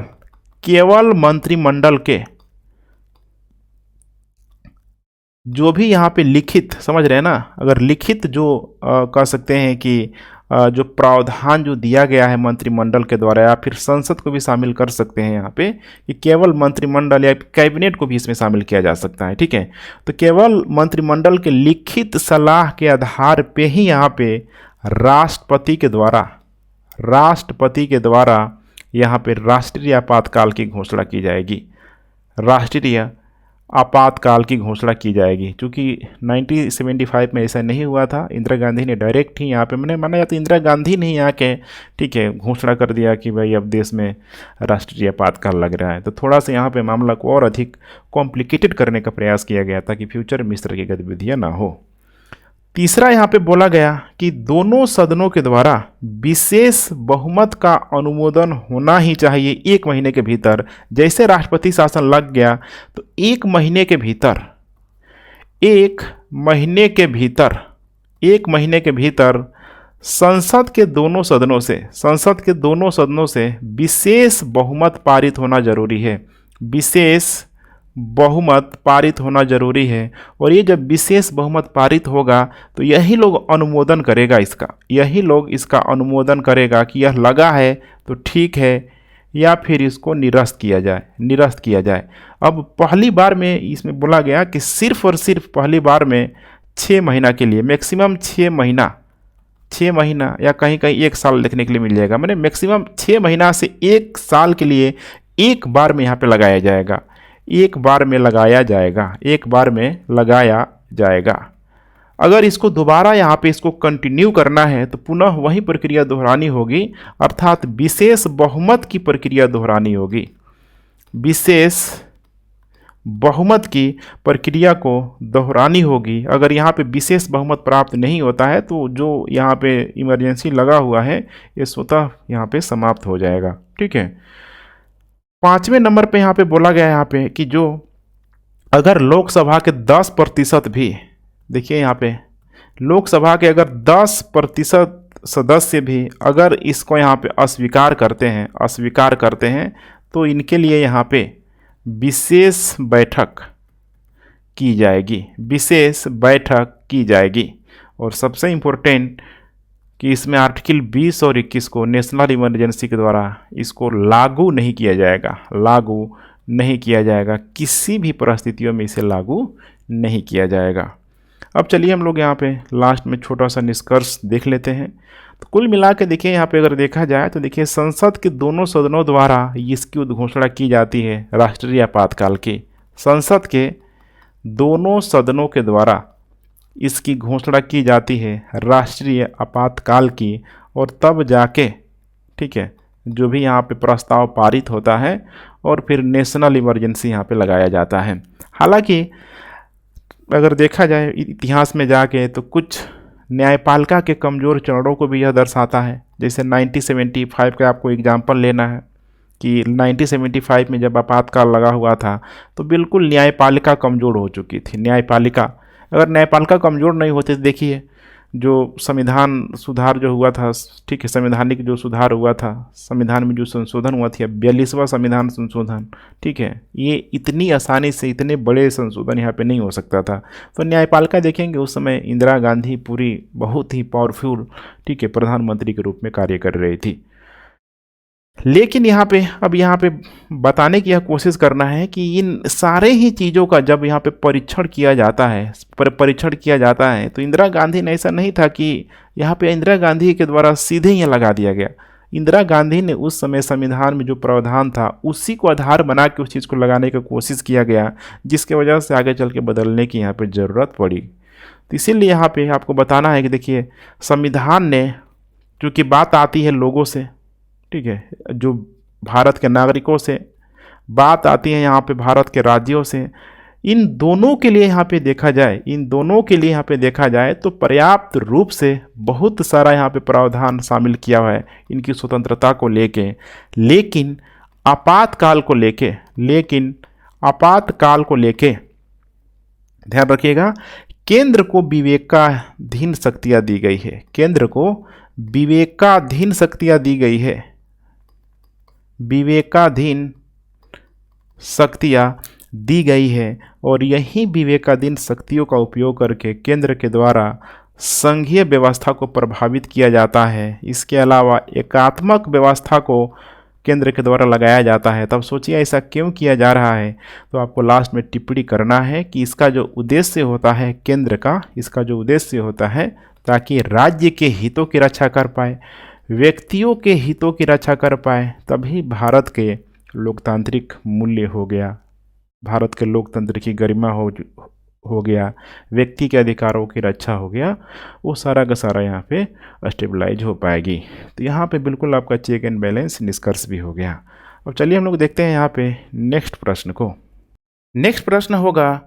केवल मंत्रिमंडल के जो भी यहाँ पे लिखित, समझ रहे हैं ना, अगर लिखित जो कह सकते हैं कि जो प्रावधान जो दिया गया है मंत्रिमंडल के द्वारा, या फिर संसद को भी शामिल कर सकते हैं यहाँ पे, कि केवल मंत्रिमंडल या कैबिनेट को भी इसमें शामिल किया जा सकता है, ठीक है। तो केवल मंत्रिमंडल के लिखित सलाह के आधार पे ही यहाँ पे राष्ट्रपति के द्वारा यहाँ पे राष्ट्रीय आपातकाल की घोषणा की जाएगी, राष्ट्रीय आपातकाल की घोषणा की जाएगी। क्योंकि 1975 में ऐसा नहीं हुआ था, इंदिरा गांधी ने डायरेक्ट ही यहाँ पे, मैंने माना जाता है इंदिरा गांधी ने यहाँ के, ठीक है, घोषणा कर दिया कि भाई अब देश में राष्ट्रीय आपातकाल लग रहा है। तो थोड़ा सा यहाँ पे मामला को और अधिक कॉम्प्लिकेटेड करने का प्रयास किया गया ताकि फ्यूचर में इस तरह की गतिविधियाँ ना हो। तीसरा यहाँ पे बोला गया कि दोनों सदनों के द्वारा विशेष बहुमत का अनुमोदन होना ही चाहिए 1 महीने के भीतर। जैसे राष्ट्रपति शासन लग गया तो 1 महीने के भीतर, 1 महीने के भीतर संसद के दोनों सदनों से विशेष बहुमत पारित होना जरूरी है, विशेष बहुमत पारित होना जरूरी है। और ये जब विशेष बहुमत पारित होगा तो यही लोग अनुमोदन करेगा इसका अनुमोदन करेगा कि यह लगा है तो ठीक है, या फिर इसको निरस्त किया जाए। अब पहली बार में इसमें बोला गया कि सिर्फ और सिर्फ पहली बार में 6 महीना के लिए, मैक्सिमम 6 महीना या कहीं कहीं 1 साल देखने के लिए मिल जाएगा, मैंने मैक्सिमम 6 महीना से 1 साल के लिए एक बार में यहाँ पे लगाया जाएगा। अगर इसको दोबारा यहाँ पे इसको कंटिन्यू करना है तो पुनः वही प्रक्रिया दोहरानी होगी, अर्थात विशेष बहुमत की प्रक्रिया दोहरानी होगी। विशेष बहुमत की प्रक्रिया को दोहरानी होगी। अगर यहाँ पे विशेष बहुमत प्राप्त नहीं होता है तो जो यहाँ पे इमरजेंसी लगा हुआ है ये स्वतः यहाँ पे समाप्त हो जाएगा, ठीक है। 5वें नंबर पे यहाँ पे बोला गया है यहाँ पे कि जो अगर लोकसभा के 10% भी, देखिए यहाँ पे लोकसभा के अगर 10% सदस्य भी अगर इसको यहाँ पे अस्वीकार करते हैं तो इनके लिए यहाँ पे विशेष बैठक की जाएगी। और सबसे इम्पोर्टेंट कि इसमें आर्टिकल 20 और 21 को नेशनल इमरजेंसी के द्वारा इसको लागू नहीं किया जाएगा, किसी भी परिस्थितियों में इसे लागू नहीं किया जाएगा। अब चलिए हम लोग यहाँ पे लास्ट में छोटा सा निष्कर्ष देख लेते हैं। तो कुल मिला के देखिए यहाँ पे अगर देखा जाए तो देखिए संसद के दोनों सदनों द्वारा इसकी उद्घोषणा की जाती है राष्ट्रीय आपातकाल की। संसद के दोनों सदनों के द्वारा इसकी घोषणा की जाती है राष्ट्रीय आपातकाल की, और तब जाके, ठीक है, जो भी यहाँ पे प्रस्ताव पारित होता है और फिर नेशनल इमरजेंसी यहाँ पे लगाया जाता है। हालांकि अगर देखा जाए इतिहास में जाके तो कुछ न्यायपालिका के कमज़ोर चरणों को भी यह दर्शाता है। जैसे 1975 का आपको एग्जाम्पल लेना है कि 1975 में जब आपातकाल लगा हुआ था तो बिल्कुल न्यायपालिका कमज़ोर हो चुकी थी। अगर न्यायपालिका कमज़ोर नहीं होते तो देखिए जो संविधान सुधार जो हुआ था, ठीक है, संवैधानिक जो सुधार हुआ था, संविधान में जो संशोधन हुआ था, 42वां संविधान संशोधन, ठीक है, ये इतनी आसानी से इतने बड़े संशोधन यहाँ पे नहीं हो सकता था। तो न्यायपालिका देखेंगे उस समय इंदिरा गांधी पूरी बहुत ही पावरफुल, ठीक है, प्रधानमंत्री के रूप में कार्य कर रही थी। लेकिन यहाँ पे बताने की यह कोशिश करना है कि इन सारे ही चीज़ों का जब यहाँ पे परीक्षण किया जाता है तो इंदिरा गांधी ने, ऐसा नहीं था कि यहाँ पे इंदिरा गांधी के द्वारा सीधे ही लगा दिया गया। इंदिरा गांधी ने उस समय संविधान में जो प्रावधान था उसी को आधार बना के उस चीज़ को लगाने की कोशिश किया गया, जिसके वजह से आगे चल के बदलने की यहाँ पे ज़रूरत पड़ी। तो इसीलिए यहाँ पे आपको बताना है कि देखिए, संविधान ने, क्योंकि बात आती है लोगों से, ठीक है, जो भारत के नागरिकों से, बात आती है यहाँ पे भारत के राज्यों से, इन दोनों के लिए यहाँ पे देखा जाए, इन दोनों के लिए यहाँ पे देखा जाए तो पर्याप्त रूप से बहुत सारा यहाँ पे प्रावधान शामिल किया हुआ है इनकी स्वतंत्रता को लेके। लेकिन आपातकाल को लेके ध्यान रखिएगा, केंद्र को विवेकाधीन शक्तियाँ दी गई है, केंद्र को विवेकाधीन शक्तियाँ दी गई है, विवेकाधीन शक्तियाँ दी गई है। और यही विवेकाधीन शक्तियों का उपयोग करके केंद्र के द्वारा संघीय व्यवस्था को प्रभावित किया जाता है। इसके अलावा एकात्मक व्यवस्था को केंद्र के द्वारा लगाया जाता है। तब सोचिए ऐसा क्यों किया जा रहा है, तो आपको लास्ट में टिप्पणी करना है कि इसका जो उद्देश्य होता है केंद्र का, इसका जो उद्देश्य होता है ताकि राज्य के हितों की रक्षा कर पाए, व्यक्तियों के हितों की रक्षा कर पाए, तभी भारत के लोकतांत्रिक मूल्य हो गया, भारत के लोकतंत्र की गरिमा हो गया, व्यक्ति के अधिकारों की रक्षा हो गया, वो सारा का सारा यहाँ पे स्टेबलाइज हो पाएगी। तो यहाँ पे बिल्कुल आपका चेक एंड बैलेंस निष्कर्ष भी हो गया। अब चलिए हम लोग देखते हैं यहाँ पे नेक्स्ट प्रश्न को। नेक्स्ट प्रश्न होगा,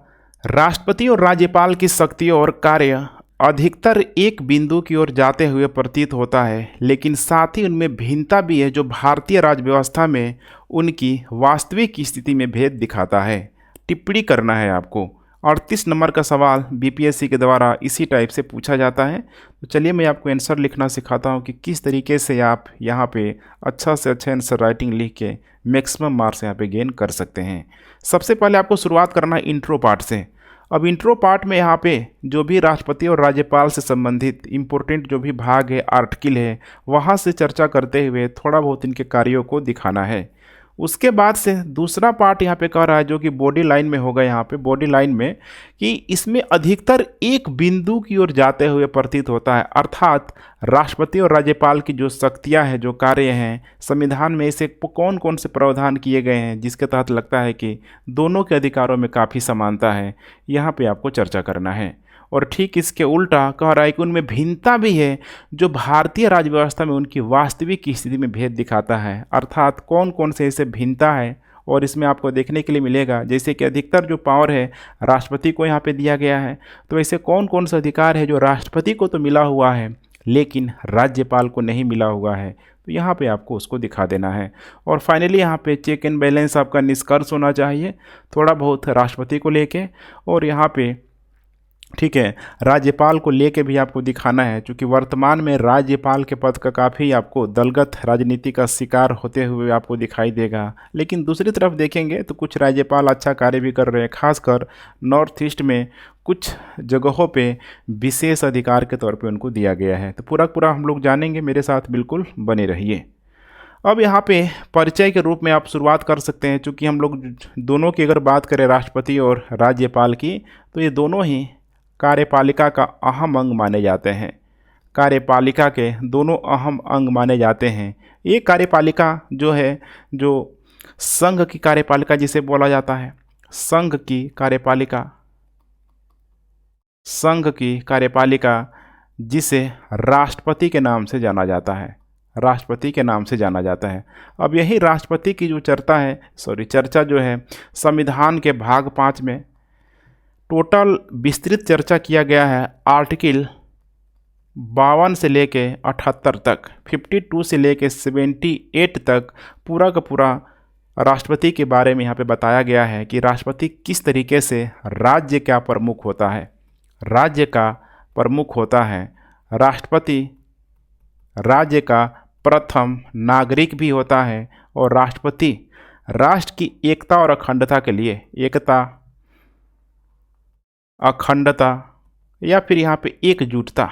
राष्ट्रपति और राज्यपाल की शक्तियाँ और कार्य अधिकतर एक बिंदु की ओर जाते हुए प्रतीत होता है, लेकिन साथ ही उनमें भिन्नता भी है जो भारतीय राज्य व्यवस्था में उनकी वास्तविक स्थिति में भेद दिखाता है। टिप्पणी करना है आपको। 38 नंबर का सवाल बीपीएससी के द्वारा इसी टाइप से पूछा जाता है। तो चलिए मैं आपको आंसर लिखना सिखाता हूँ कि किस तरीके से आप यहाँ पे अच्छा से अच्छा आंसर राइटिंग लिख के मैक्सिमम मार्क्स यहाँ पे गेन कर सकते हैं। सबसे पहले आपको शुरुआत करना है इंट्रो पार्ट से। अब इंट्रो पार्ट में यहाँ पे जो भी राष्ट्रपति और राज्यपाल से संबंधित इम्पोर्टेंट जो भी भाग है, आर्टिकल है, वहाँ से चर्चा करते हुए थोड़ा बहुत इनके कार्यों को दिखाना है। उसके बाद से दूसरा पार्ट यहाँ पे कह रहा है जो कि बॉडी लाइन में होगा, यहाँ पे बॉडी लाइन में, कि इसमें अधिकतर एक बिंदु की ओर जाते हुए प्रतीत होता है, अर्थात राष्ट्रपति और राज्यपाल की जो शक्तियाँ हैं, जो कार्य हैं, संविधान में ऐसे कौन कौन से प्रावधान किए गए हैं जिसके तहत लगता है कि दोनों के अधिकारों में काफ़ी समानता है, यहाँ पे आपको चर्चा करना है। और ठीक इसके उल्टा कह रहा है कि उनमें भिन्नता भी है जो भारतीय राज्य व्यवस्था में उनकी वास्तविक स्थिति में भेद दिखाता है, अर्थात कौन कौन से ऐसे भिन्नता है। और इसमें आपको देखने के लिए मिलेगा जैसे कि अधिकतर जो पावर है राष्ट्रपति को यहाँ पे दिया गया है, तो ऐसे कौन कौन से अधिकार है जो राष्ट्रपति को तो मिला हुआ है लेकिन राज्यपाल को नहीं मिला हुआ है, तो यहाँ पे आपको उसको दिखा देना है। और फाइनली यहाँ पे चेक एंड बैलेंस आपका निष्कर्ष होना चाहिए, थोड़ा बहुत राष्ट्रपति को लेके, और यहाँ पे ठीक है राज्यपाल को लेके भी आपको दिखाना है, क्योंकि वर्तमान में राज्यपाल के पद का काफ़ी आपको दलगत राजनीति का शिकार होते हुए आपको दिखाई देगा। लेकिन दूसरी तरफ देखेंगे तो कुछ राज्यपाल अच्छा कार्य भी कर रहे हैं, खासकर नॉर्थ ईस्ट में कुछ जगहों पे विशेष अधिकार के तौर पे उनको दिया गया है। तो पूरा हम लोग जानेंगे, मेरे साथ बिल्कुल बने रहिए। अब यहाँ पे परिचय के रूप में आप शुरुआत कर सकते हैं, चूँकि हम लोग दोनों की अगर बात करें राष्ट्रपति और राज्यपाल की, तो ये दोनों ही कार्यपालिका का अहम अंग माने जाते हैं, कार्यपालिका के दोनों अहम अंग माने जाते हैं। ये कार्यपालिका जो है, जो संघ की कार्यपालिका जिसे बोला जाता है, संघ की कार्यपालिका जिसे राष्ट्रपति के नाम से जाना जाता है, राष्ट्रपति के नाम से जाना जाता है। अब यही राष्ट्रपति की जो चर्चा जो है संविधान के भाग 5 में टोटल विस्तृत चर्चा किया गया है। आर्टिकल 52 से लेके 78 तक, 52 से लेके 78 तक पूरा का पूरा राष्ट्रपति के बारे में यहाँ पे बताया गया है कि राष्ट्रपति किस तरीके से राज्य का प्रमुख होता है, राज्य का प्रमुख होता है। राष्ट्रपति राज्य का प्रथम नागरिक भी होता है, और राष्ट्रपति राष्ट्र की एकता और अखंडता के लिए, अखंडता या फिर यहाँ पे एकजुटता,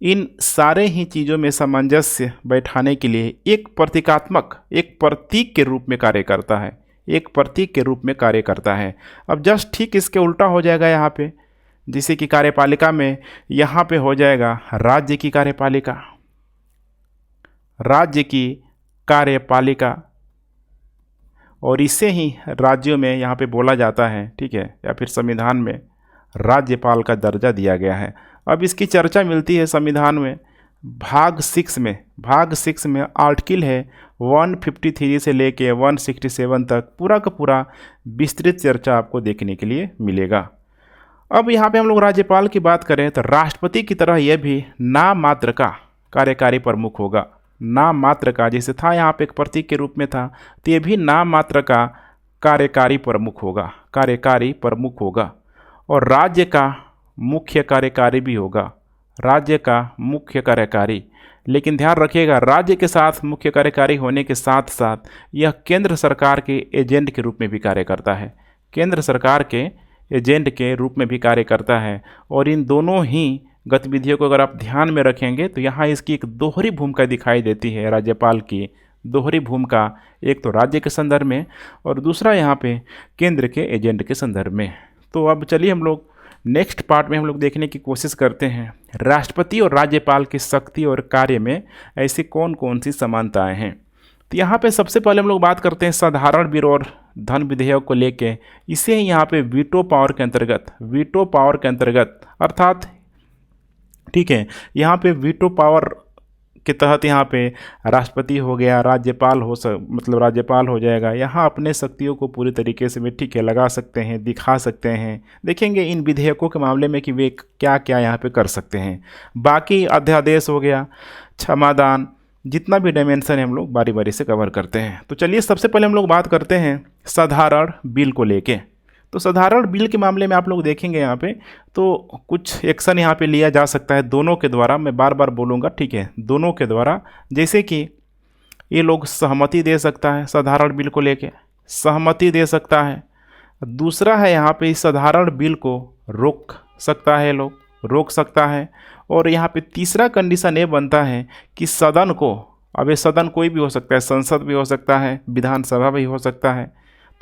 इन सारे ही चीज़ों में सामंजस्य बैठाने के लिए एक प्रतीक के रूप में कार्य करता है, एक प्रतीक के रूप में कार्य करता है। अब जस्ट ठीक इसके उल्टा हो जाएगा यहाँ पे, जैसे कि कार्यपालिका में यहाँ पे हो जाएगा राज्य की कार्यपालिका, राज्य की कार्यपालिका, और इसे ही राज्यों में यहाँ पे बोला जाता है, ठीक है, या फिर संविधान में राज्यपाल का दर्जा दिया गया है। अब इसकी चर्चा मिलती है संविधान में भाग 6 में। भाग 6 में आर्टिकल है 153 से लेके 167 तक पूरा का पूरा विस्तृत चर्चा आपको देखने के लिए मिलेगा। अब यहाँ पे हम लोग राज्यपाल की बात करें तो राष्ट्रपति की तरह यह भी नाम मात्र का कार्यकारी प्रमुख होगा। नाम मात्र का, जैसे था यहाँ पे एक प्रतीक के रूप में था, तो ये भी नाम मात्र का कार्यकारी प्रमुख होगा, कार्यकारी प्रमुख होगा। और राज्य का मुख्य कार्यकारी भी होगा, राज्य का मुख्य कार्यकारी। लेकिन ध्यान रखिएगा, राज्य के साथ मुख्य कार्यकारी होने के साथ साथ यह केंद्र सरकार के एजेंट के रूप में भी कार्य करता है, केंद्र सरकार के एजेंट के रूप में भी कार्य करता है। और इन दोनों ही गतिविधियों को अगर आप ध्यान में रखेंगे तो यहाँ इसकी एक दोहरी भूमिका दिखाई देती है, राज्यपाल की दोहरी भूमिका, एक तो राज्य के संदर्भ में और दूसरा यहाँ पे केंद्र के एजेंट के संदर्भ में। तो अब चलिए हम लोग नेक्स्ट पार्ट में हम लोग देखने की कोशिश करते हैं राष्ट्रपति और राज्यपाल की शक्ति और कार्य में ऐसी कौन कौन सी समानताएं हैं। तो यहाँ पे सबसे पहले हम लोग बात करते हैं साधारण बिल और धन विधेयक को लेके। इसे ही यहाँ पे वीटो पावर के अंतर्गत, वीटो पावर के अंतर्गत अर्थात, ठीक है, यहाँ पे वीटो पावर के तहत यहाँ पे राष्ट्रपति हो गया, राज्यपाल मतलब राज्यपाल हो जाएगा। यहाँ अपने शक्तियों को पूरी तरीके से वे, ठीक है, लगा सकते हैं, दिखा सकते हैं। देखेंगे इन विधेयकों के मामले में कि वे क्या क्या यहाँ पे कर सकते हैं। बाकी अध्यादेश हो गया, क्षमादान, जितना भी डायमेंशन है हम लोग बारी बारी से कवर करते हैं। तो चलिए सबसे पहले हम लोग बात करते हैं साधारण बिल को लेके। तो साधारण बिल के मामले में आप लोग देखेंगे यहाँ पे तो कुछ एक्शन यहाँ पे लिया जा सकता है दोनों के द्वारा, मैं बार बार बोलूँगा, ठीक है, दोनों के द्वारा। जैसे कि ये लोग सहमति दे सकता है साधारण बिल को लेके, सहमति दे सकता है। दूसरा है यहाँ पे इस साधारण बिल को रोक सकता है, लोग रोक सकता है। और यहाँ पे तीसरा कंडीशन ये बनता है कि सदन को, अब ये सदन कोई भी हो सकता है, संसद भी हो सकता है, विधानसभा भी हो सकता है,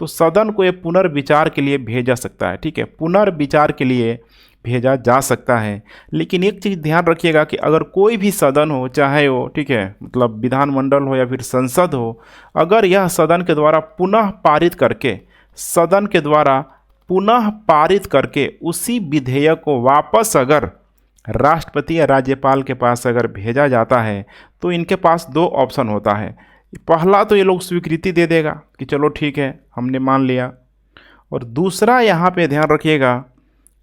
तो सदन को ये पुनर्विचार के लिए भेजा सकता है, ठीक है, पुनर्विचार के लिए भेजा जा सकता है। लेकिन एक चीज़ ध्यान रखिएगा कि अगर कोई भी सदन हो, चाहे वो, ठीक है, मतलब विधानमंडल हो या फिर संसद हो, अगर यह सदन के द्वारा पुनः पारित करके, सदन के द्वारा पुनः पारित करके उसी विधेयक को वापस अगर राष्ट्रपति या राज्यपाल के पास अगर भेजा जाता है तो इनके पास दो ऑप्शन होता है। पहला तो ये लोग स्वीकृति दे देगा कि चलो ठीक है, हमने मान लिया। और दूसरा यहाँ पे ध्यान रखिएगा,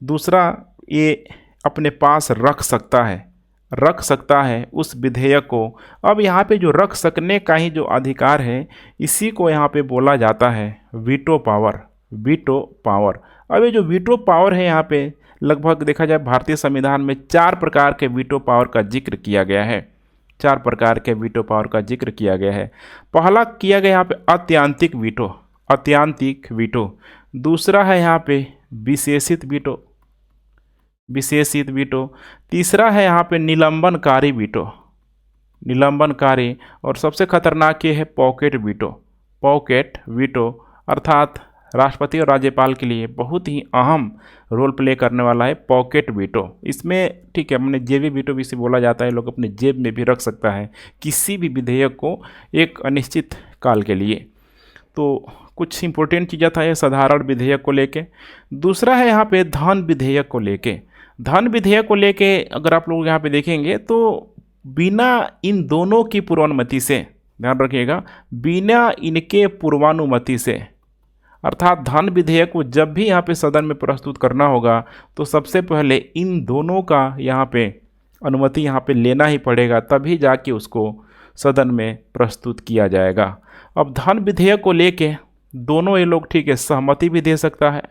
दूसरा ये अपने पास रख सकता है, रख सकता है उस विधेयक को। अब यहाँ पे जो रख सकने का ही जो अधिकार है, इसी को यहाँ पे बोला जाता है वीटो पावर, वीटो पावर। अब ये जो वीटो पावर है, यहाँ पे लगभग देखा जाए भारतीय संविधान में 4 प्रकार के वीटो पावर का जिक्र किया गया है, 4 प्रकार के वीटो पावर का जिक्र किया गया है। पहला किया गया यहाँ पे अत्यंतिक वीटो, अत्यंतिक वीटो। दूसरा है यहाँ पे विशेषित वीटो, विशेषित वीटो। तीसरा है यहाँ पे निलंबनकारी वीटो, निलंबनकारी। और सबसे खतरनाक ये है पॉकेट वीटो, पॉकेट वीटो, अर्थात राष्ट्रपति और राज्यपाल के लिए बहुत ही अहम रोल प्ले करने वाला है पॉकेट वीटो। इसमें, ठीक है, हमने जेबी वीटो भी इसे बोला जाता है, लोग अपने जेब में भी रख सकता है किसी भी विधेयक को एक अनिश्चित काल के लिए। तो कुछ इंपॉर्टेंट चीज़ें था ये साधारण विधेयक को लेके। दूसरा है यहाँ पे धन विधेयक को लेके। धन विधेयक को लेके अगर आप लोग यहाँ पे देखेंगे तो बिना इन दोनों की पूर्वानुमति से, ध्यान रखिएगा, बिना इनके पूर्वानुमति से, अर्थात धन विधेयक को जब भी यहाँ पे सदन में प्रस्तुत करना होगा तो सबसे पहले इन दोनों का यहाँ पे अनुमति यहाँ पे लेना ही पड़ेगा, तभी जाके उसको सदन में प्रस्तुत किया जाएगा। अब धन विधेयक को लेके दोनों ये लोग, ठीक है, सहमति भी दे सकता है,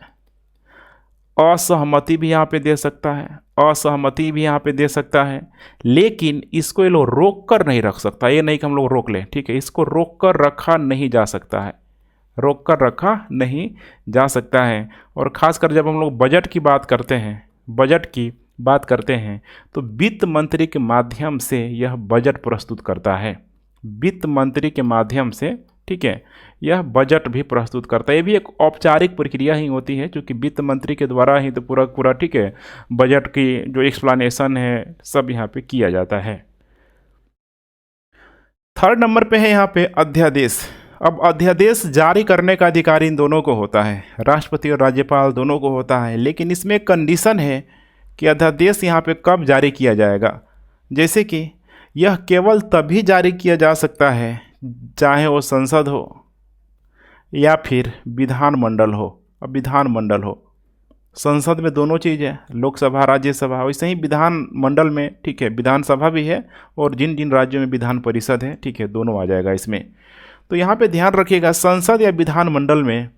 असहमति भी यहाँ पे दे सकता है, असहमति भी यहाँ पे दे सकता है। लेकिन इसको ये लोग रोक कर नहीं रख सकता, ये नहीं कि हम लोग रोक लें, ठीक है, इसको रोक कर रखा नहीं जा सकता है, रोक कर रखा नहीं जा सकता है। और ख़ासकर जब हम लोग बजट की बात करते हैं, बजट की बात करते हैं तो वित्त मंत्री के माध्यम से यह बजट प्रस्तुत करता है, वित्त मंत्री के माध्यम से, ठीक है, यह बजट भी प्रस्तुत करता है। ये भी एक औपचारिक प्रक्रिया ही होती है, क्योंकि वित्त मंत्री के द्वारा ही तो पूरा, ठीक है, बजट की जो एक्सप्लेनेशन है सब यहाँ पे किया जाता है। थर्ड नंबर पे है यहाँ पे अध्यादेश। अब अध्यादेश जारी करने का अधिकार इन दोनों को होता है, राष्ट्रपति और राज्यपाल दोनों को होता है, लेकिन इसमें एक कंडीशन है कि अध्यादेश यहाँ पे कब जारी किया जाएगा। जैसे कि यह केवल तभी जारी किया जा सकता है चाहे वो संसद हो या फिर विधानमंडल हो। अब विधानमंडल हो, संसद में दोनों चीज़ है, लोकसभा राज्यसभा, वैसे ही विधानमंडल में ठीक है विधानसभा भी है और जिन जिन राज्यों में विधान परिषद है ठीक है दोनों आ जाएगा इसमें। तो यहाँ पे ध्यान रखिएगा, संसद या विधानमंडल में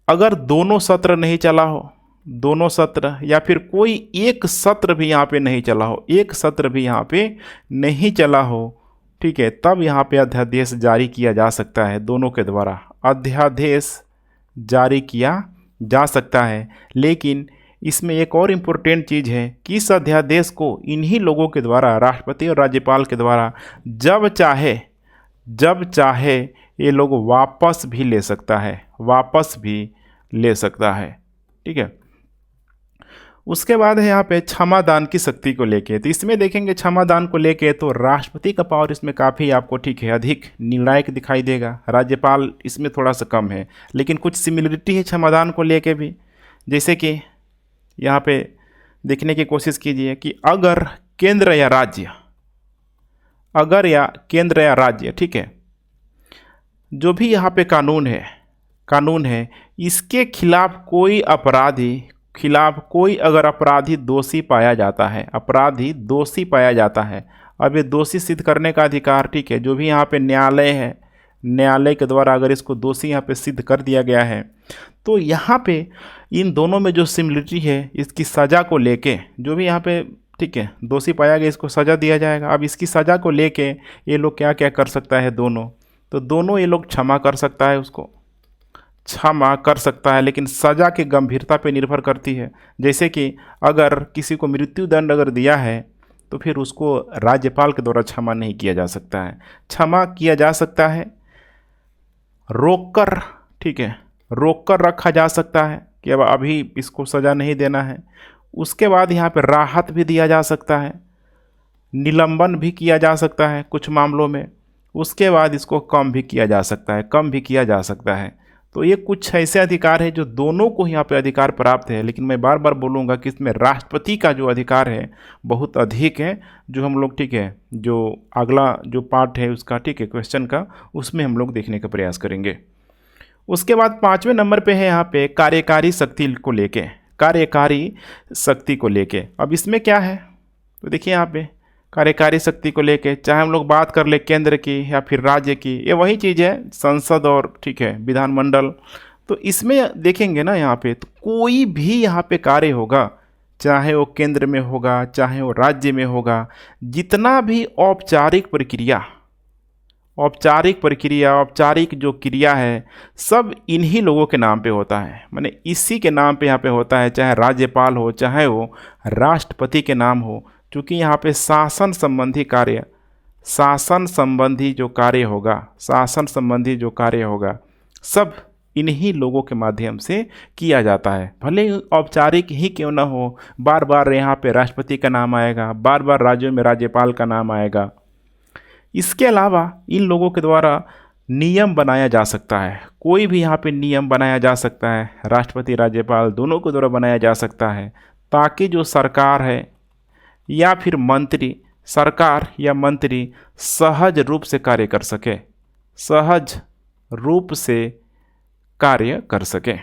अगर दोनों सत्र नहीं चला हो, दोनों सत्र या फिर कोई एक सत्र भी यहाँ पे नहीं चला हो, एक सत्र भी यहाँ पे नहीं चला हो ठीक है, तब यहाँ पे अध्यादेश जारी किया जा सकता है। दोनों के द्वारा अध्यादेश जारी किया जा सकता है। लेकिन इसमें एक और इम्पोर्टेंट चीज़ है कि इस अध्यादेश को इन्हीं लोगों के द्वारा, राष्ट्रपति और राज्यपाल के द्वारा जब चाहे ये लोग वापस भी ले सकता है, वापस भी ले सकता है ठीक है। उसके बाद है यहाँ पे क्षमादान की शक्ति को लेके। तो इसमें देखेंगे क्षमादान को लेके तो राष्ट्रपति का पावर इसमें काफ़ी आपको ठीक है अधिक निर्णायक दिखाई देगा, राज्यपाल इसमें थोड़ा सा कम है, लेकिन कुछ सिमिलरिटी है क्षमादान को लेके भी। जैसे कि यहाँ पे देखने की कोशिश कीजिए कि अगर केंद्र या राज्य ठीक है, जो भी यहाँ पे कानून है इसके खिलाफ कोई अगर अपराधी दोषी पाया जाता है, अब ये दोषी सिद्ध करने का अधिकार ठीक है जो भी यहाँ पे न्यायालय है, न्यायालय के द्वारा अगर इसको दोषी यहाँ पे सिद्ध कर दिया गया है, तो यहाँ पे इन दोनों में जो सिमिलरिटी है इसकी सज़ा को लेके, जो भी यहाँ पे ठीक है दोषी पाया गया इसको सज़ा दिया जाएगा। अब इसकी सज़ा को लेके ये लोग क्या क्या कर सकता है, दोनों ये लोग क्षमा कर सकता है, उसको क्षमा कर सकता है, लेकिन सज़ा की गंभीरता पे निर्भर करती है। जैसे कि अगर किसी को मृत्यु दंड अगर दिया है तो फिर उसको राज्यपाल के द्वारा क्षमा नहीं किया जा सकता है, क्षमा किया जा सकता है रोककर, ठीक है रोककर रखा जा सकता है कि अब अभी इसको सज़ा नहीं देना है। उसके बाद यहाँ पे राहत भी दिया जा सकता है, निलंबन भी किया जा सकता है कुछ मामलों में। उसके बाद इसको कम भी किया जा सकता है, तो ये कुछ ऐसे अधिकार है जो दोनों को यहाँ पे अधिकार प्राप्त है। लेकिन मैं बार बार बोलूँगा कि इसमें राष्ट्रपति का जो अधिकार है बहुत अधिक है, जो हम लोग ठीक है जो अगला जो पार्ट है उसका ठीक है क्वेश्चन का, उसमें हम लोग देखने का प्रयास करेंगे। उसके बाद 5वें नंबर पे है यहाँ पे कार्यकारी शक्ति को लेके। अब इसमें क्या है तो देखिए यहाँ पे कार्यकारी शक्ति को लेके, चाहे हम लोग बात कर ले केंद्र की या फिर राज्य की, ये वही चीज़ है संसद और ठीक है विधानमंडल। तो इसमें देखेंगे ना यहाँ पे तो कोई भी यहाँ पे कार्य होगा, चाहे वो केंद्र में होगा चाहे वो राज्य में होगा, जितना भी औपचारिक जो क्रिया है सब इन्हीं लोगों के नाम पे होता है, माने इसी के नाम पे यहाँ पे होता है, चाहे राज्यपाल हो चाहे वो राष्ट्रपति के नाम हो। क्योंकि यहाँ पे शासन संबंधी जो कार्य होगा सब इन्हीं लोगों के माध्यम से किया जाता है, भले ही औपचारिक ही क्यों ना हो। बार बार यहाँ पे राष्ट्रपति का नाम आएगा, बार बार राज्यों में राज्यपाल का नाम आएगा। इसके अलावा इन लोगों के द्वारा नियम बनाया जा सकता है, कोई भी यहाँ पे नियम बनाया जा सकता है, राष्ट्रपति राज्यपाल दोनों के द्वारा बनाया जा सकता है, ताकि जो सरकार है या फिर मंत्री सहज रूप से कार्य कर सके।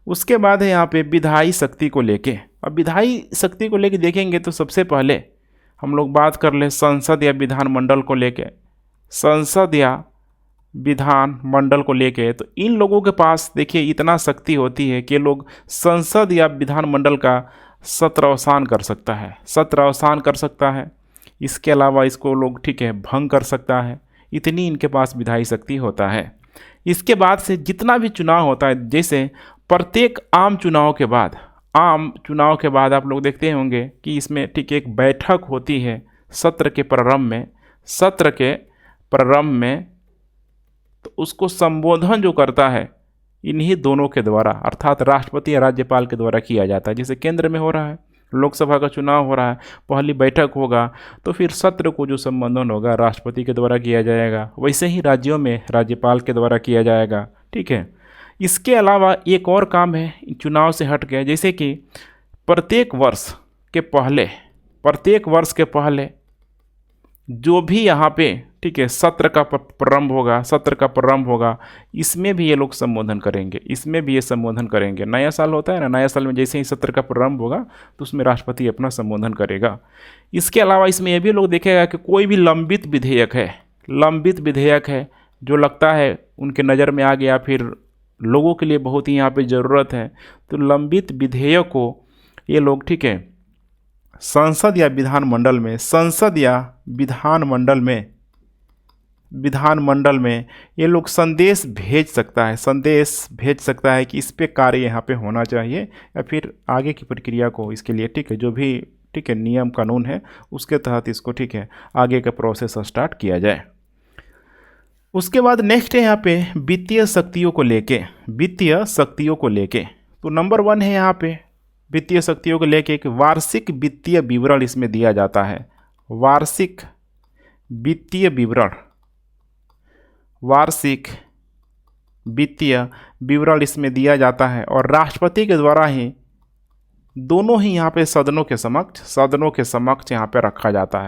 उसके बाद है यहाँ पे विधायी शक्ति को लेके। अब विधायी शक्ति को लेके देखेंगे तो सबसे पहले हम लोग बात कर ले संसद या विधानमंडल को लेके। तो इन लोगों के पास देखिए इतना शक्ति होती है कि लोग संसद या विधानमंडल का सत्र अवसान कर सकता है, इसके अलावा इसको लोग ठीक है भंग कर सकता है, इतनी इनके पास विधायी शक्ति होता है। इसके बाद से जितना भी चुनाव होता है, जैसे प्रत्येक आम चुनाव के बाद आप लोग देखते होंगे कि इसमें ठीक एक बैठक होती है सत्र के प्रारंभ में, तो उसको संबोधन जो करता है इन्हीं दोनों के द्वारा, अर्थात राष्ट्रपति या राज्यपाल के द्वारा किया जाता है। जैसे केंद्र में हो रहा है लोकसभा का चुनाव हो रहा है, पहली बैठक होगा, तो फिर सत्र को जो संबोधन होगा राष्ट्रपति के द्वारा किया जाएगा। वैसे ही राज्यों में राज्यपाल के द्वारा किया जाएगा। ठीक है, इसके अलावा एक और काम है चुनाव से हट के, जैसे कि प्रत्येक वर्ष के पहले जो भी यहाँ पे, ठीक है, सत्र का प्रारंभ होगा, इसमें भी ये लोग संबोधन करेंगे, इसमें भी ये संबोधन करेंगे। नया साल होता है ना, नया साल में जैसे ही सत्र का प्रारंभ होगा तो उसमें राष्ट्रपति अपना संबोधन करेगा। इसके अलावा इसमें ये भी लोग देखेगा कि कोई भी लंबित विधेयक है जो लगता है उनके नज़र में आ गया, फिर लोगों के लिए बहुत ही यहाँ पे ज़रूरत है, तो लंबित विधेयक को ये लोग, ठीक है, संसद या विधानमंडल में ये लोग संदेश भेज सकता है कि इस पे कार्य यहाँ पे होना चाहिए, या फिर आगे की प्रक्रिया को इसके लिए, ठीक है, जो भी, ठीक है, नियम कानून है उसके तहत इसको, ठीक है, आगे का प्रोसेस स्टार्ट किया जाए। उसके बाद नेक्स्ट है यहाँ पे वित्तीय शक्तियों को लेके। तो नंबर 1 है यहाँ पे वित्तीय शक्तियों को लेके एक वार्षिक वित्तीय विवरण इसमें दिया जाता है। वार्षिक वित्तीय विवरण इसमें दिया जाता है, और राष्ट्रपति के द्वारा ही दोनों ही यहाँ पे सदनों के समक्ष यहाँ पे रखा जाता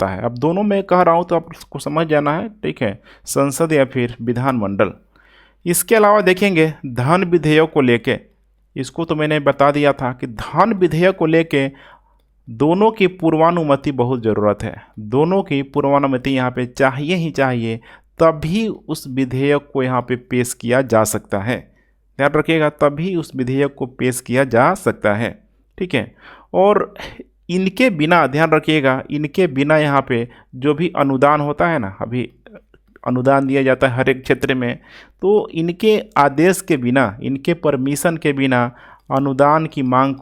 है। अब दोनों में कह रहा हूँ तो आपको समझ जाना है, ठीक है, संसद या फिर विधानमंडल। इसके अलावा देखेंगे धन विधेयक को लेके, इसको तो मैंने बता दिया था कि धन विधेयक को लेके दोनों की पूर्वानुमति बहुत ज़रूरत है। दोनों की पूर्वानुमति यहाँ पे चाहिए, तभी उस विधेयक को यहाँ पे पेश किया जा सकता है। ध्यान रखिएगा, तभी उस विधेयक को पेश किया जा सकता है। ठीक है, और इनके बिना, ध्यान रखिएगा, इनके बिना यहाँ पे जो भी अनुदान होता है ना, अभी अनुदान दिया जाता है हर एक क्षेत्र में, तो इनके आदेश के बिना, इनके परमिशन के बिना अनुदान की मांग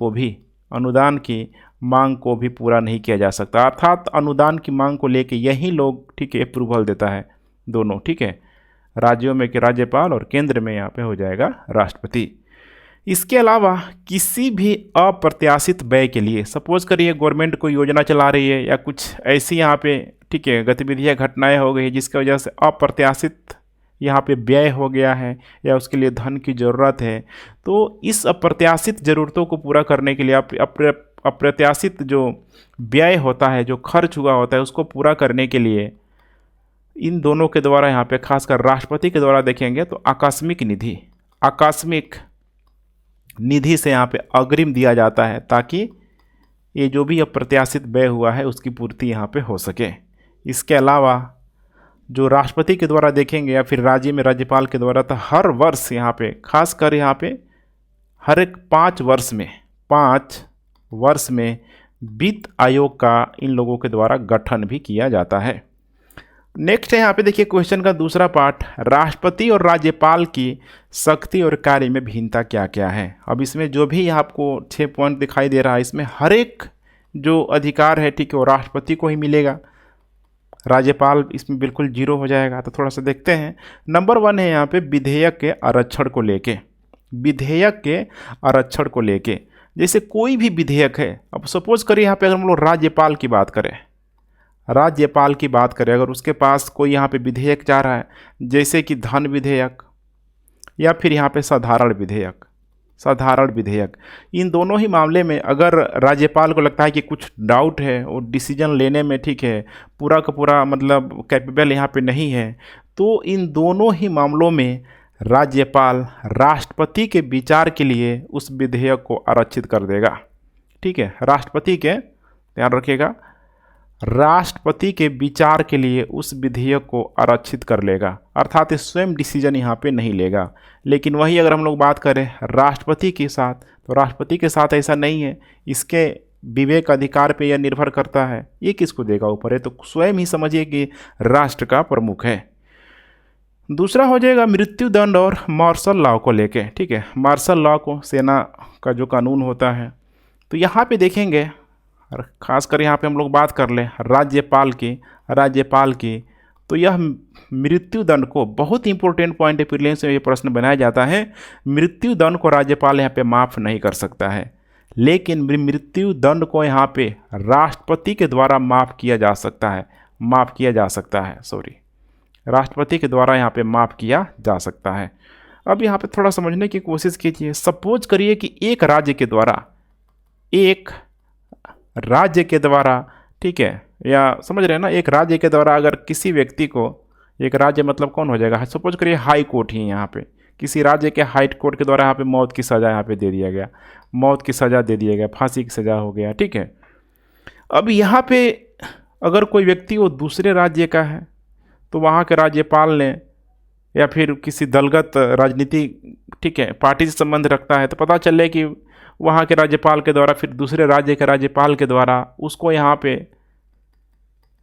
को भी पूरा नहीं किया जा सकता। अर्थात अनुदान की मांग को लेके यही लोग, ठीक है, अप्रूवल देता है दोनों, ठीक है, राज्यों में के राज्यपाल और केंद्र में यहाँ पे हो जाएगा राष्ट्रपति। इसके अलावा किसी भी अप्रत्याशित व्यय के लिए, सपोज करिए गवर्नमेंट कोई योजना चला रही है या कुछ ऐसी यहाँ पे, ठीक है, गतिविधियाँ घटनाएं हो गई जिसकी वजह से अप्रत्याशित यहाँ पे व्यय हो गया है या उसके लिए धन की ज़रूरत है, तो इस अप्रत्याशित ज़रूरतों को पूरा करने के लिए अप्रत्याशित जो व्यय होता है, जो खर्च हुआ होता है, उसको पूरा करने के लिए इन दोनों के द्वारा यहाँ पे खासकर राष्ट्रपति के द्वारा देखेंगे तो आकस्मिक निधि से यहाँ पे अग्रिम दिया जाता है, ताकि ये जो भी अप्रत्याशित व्यय हुआ है उसकी पूर्ति यहाँ पे हो सके। इसके अलावा जो राष्ट्रपति के द्वारा देखेंगे या फिर राज्य में राज्यपाल के द्वारा, तो हर वर्ष यहाँ पे, खासकर यहाँ पे हर एक 5 वर्ष में वित्त आयोग का इन लोगों के द्वारा गठन भी किया जाता है। नेक्स्ट है यहाँ पे देखिए क्वेश्चन का दूसरा पार्ट, राष्ट्रपति और राज्यपाल की शक्ति और कार्य में भिन्नता क्या क्या है। अब इसमें जो भी आपको 6 पॉइंट दिखाई दे रहा है, इसमें हर एक जो अधिकार है, ठीक है, वो राष्ट्रपति को ही मिलेगा, राज्यपाल इसमें बिल्कुल 0 हो जाएगा। तो थोड़ा सा देखते हैं। नंबर 1 है यहाँ पे विधेयक के आरक्षण को लेके। जैसे कोई भी विधेयक है, अब सपोज करिए यहाँ पे अगर हम लोग राज्यपाल की बात करें, अगर उसके पास कोई यहाँ पे विधेयक चाह रहा है, जैसे कि धन विधेयक या फिर यहाँ पे साधारण विधेयक, इन दोनों ही मामले में अगर राज्यपाल को लगता है कि कुछ डाउट है और डिसीजन लेने में, ठीक है, पूरा का पूरा मतलब कैपेबल यहाँ पे नहीं है, तो इन दोनों ही मामलों में राज्यपाल राष्ट्रपति के विचार के लिए उस विधेयक को आरक्षित कर देगा। ठीक है, राष्ट्रपति के, ध्यान रखिएगा, राष्ट्रपति के विचार के लिए उस विधेयक को आरक्षित कर लेगा, अर्थात स्वयं डिसीजन यहाँ पे नहीं लेगा। लेकिन वही अगर हम लोग बात करें राष्ट्रपति के साथ, तो राष्ट्रपति के साथ ऐसा नहीं है, इसके विवेक अधिकार पे यह निर्भर करता है, ये किसको देगा ऊपर है, तो स्वयं ही समझिए कि राष्ट्र का प्रमुख है। दूसरा हो जाएगा मृत्यु दंड और मार्शल लॉ को लेके। ठीक है, मार्शल लॉ को सेना का जो कानून होता है, तो यहाँ पे देखेंगे, खासकर यहाँ पे हम लोग बात कर लें राज्यपाल की, तो यह मृत्यु दंड को, बहुत इंपॉर्टेंट पॉइंट है, प्रीलिम्स में ये प्रश्न बनाया जाता है, मृत्यु दंड को राज्यपाल यहाँ पे माफ़ नहीं कर सकता है, लेकिन मृत्यु दंड को यहाँ पे राष्ट्रपति के द्वारा माफ़ किया जा सकता है, राष्ट्रपति के द्वारा यहाँ पे माफ़ किया जा सकता है। अब यहाँ पे थोड़ा समझने की कोशिश कीजिए। सपोज करिए कि एक राज्य के द्वारा, ठीक है, या समझ रहे हैं ना, एक राज्य के द्वारा अगर किसी व्यक्ति को, एक राज्य मतलब कौन हो जाएगा, सपोज करिए हाई कोर्ट ही यहाँ पे, किसी राज्य के हाई कोर्ट के द्वारा यहाँ पे मौत की सज़ा यहाँ पे दे दिया गया, फांसी की सज़ा हो गया, ठीक है। अब यहाँ पे अगर कोई व्यक्ति वो दूसरे राज्य का है, तो वहाँ के राज्यपाल ने, या फिर किसी दलगत राजनीति, ठीक है, पार्टी से संबंध रखता है, तो पता चले कि वहाँ के राज्यपाल के द्वारा फिर दूसरे राज्य के राज्यपाल के द्वारा उसको यहाँ पे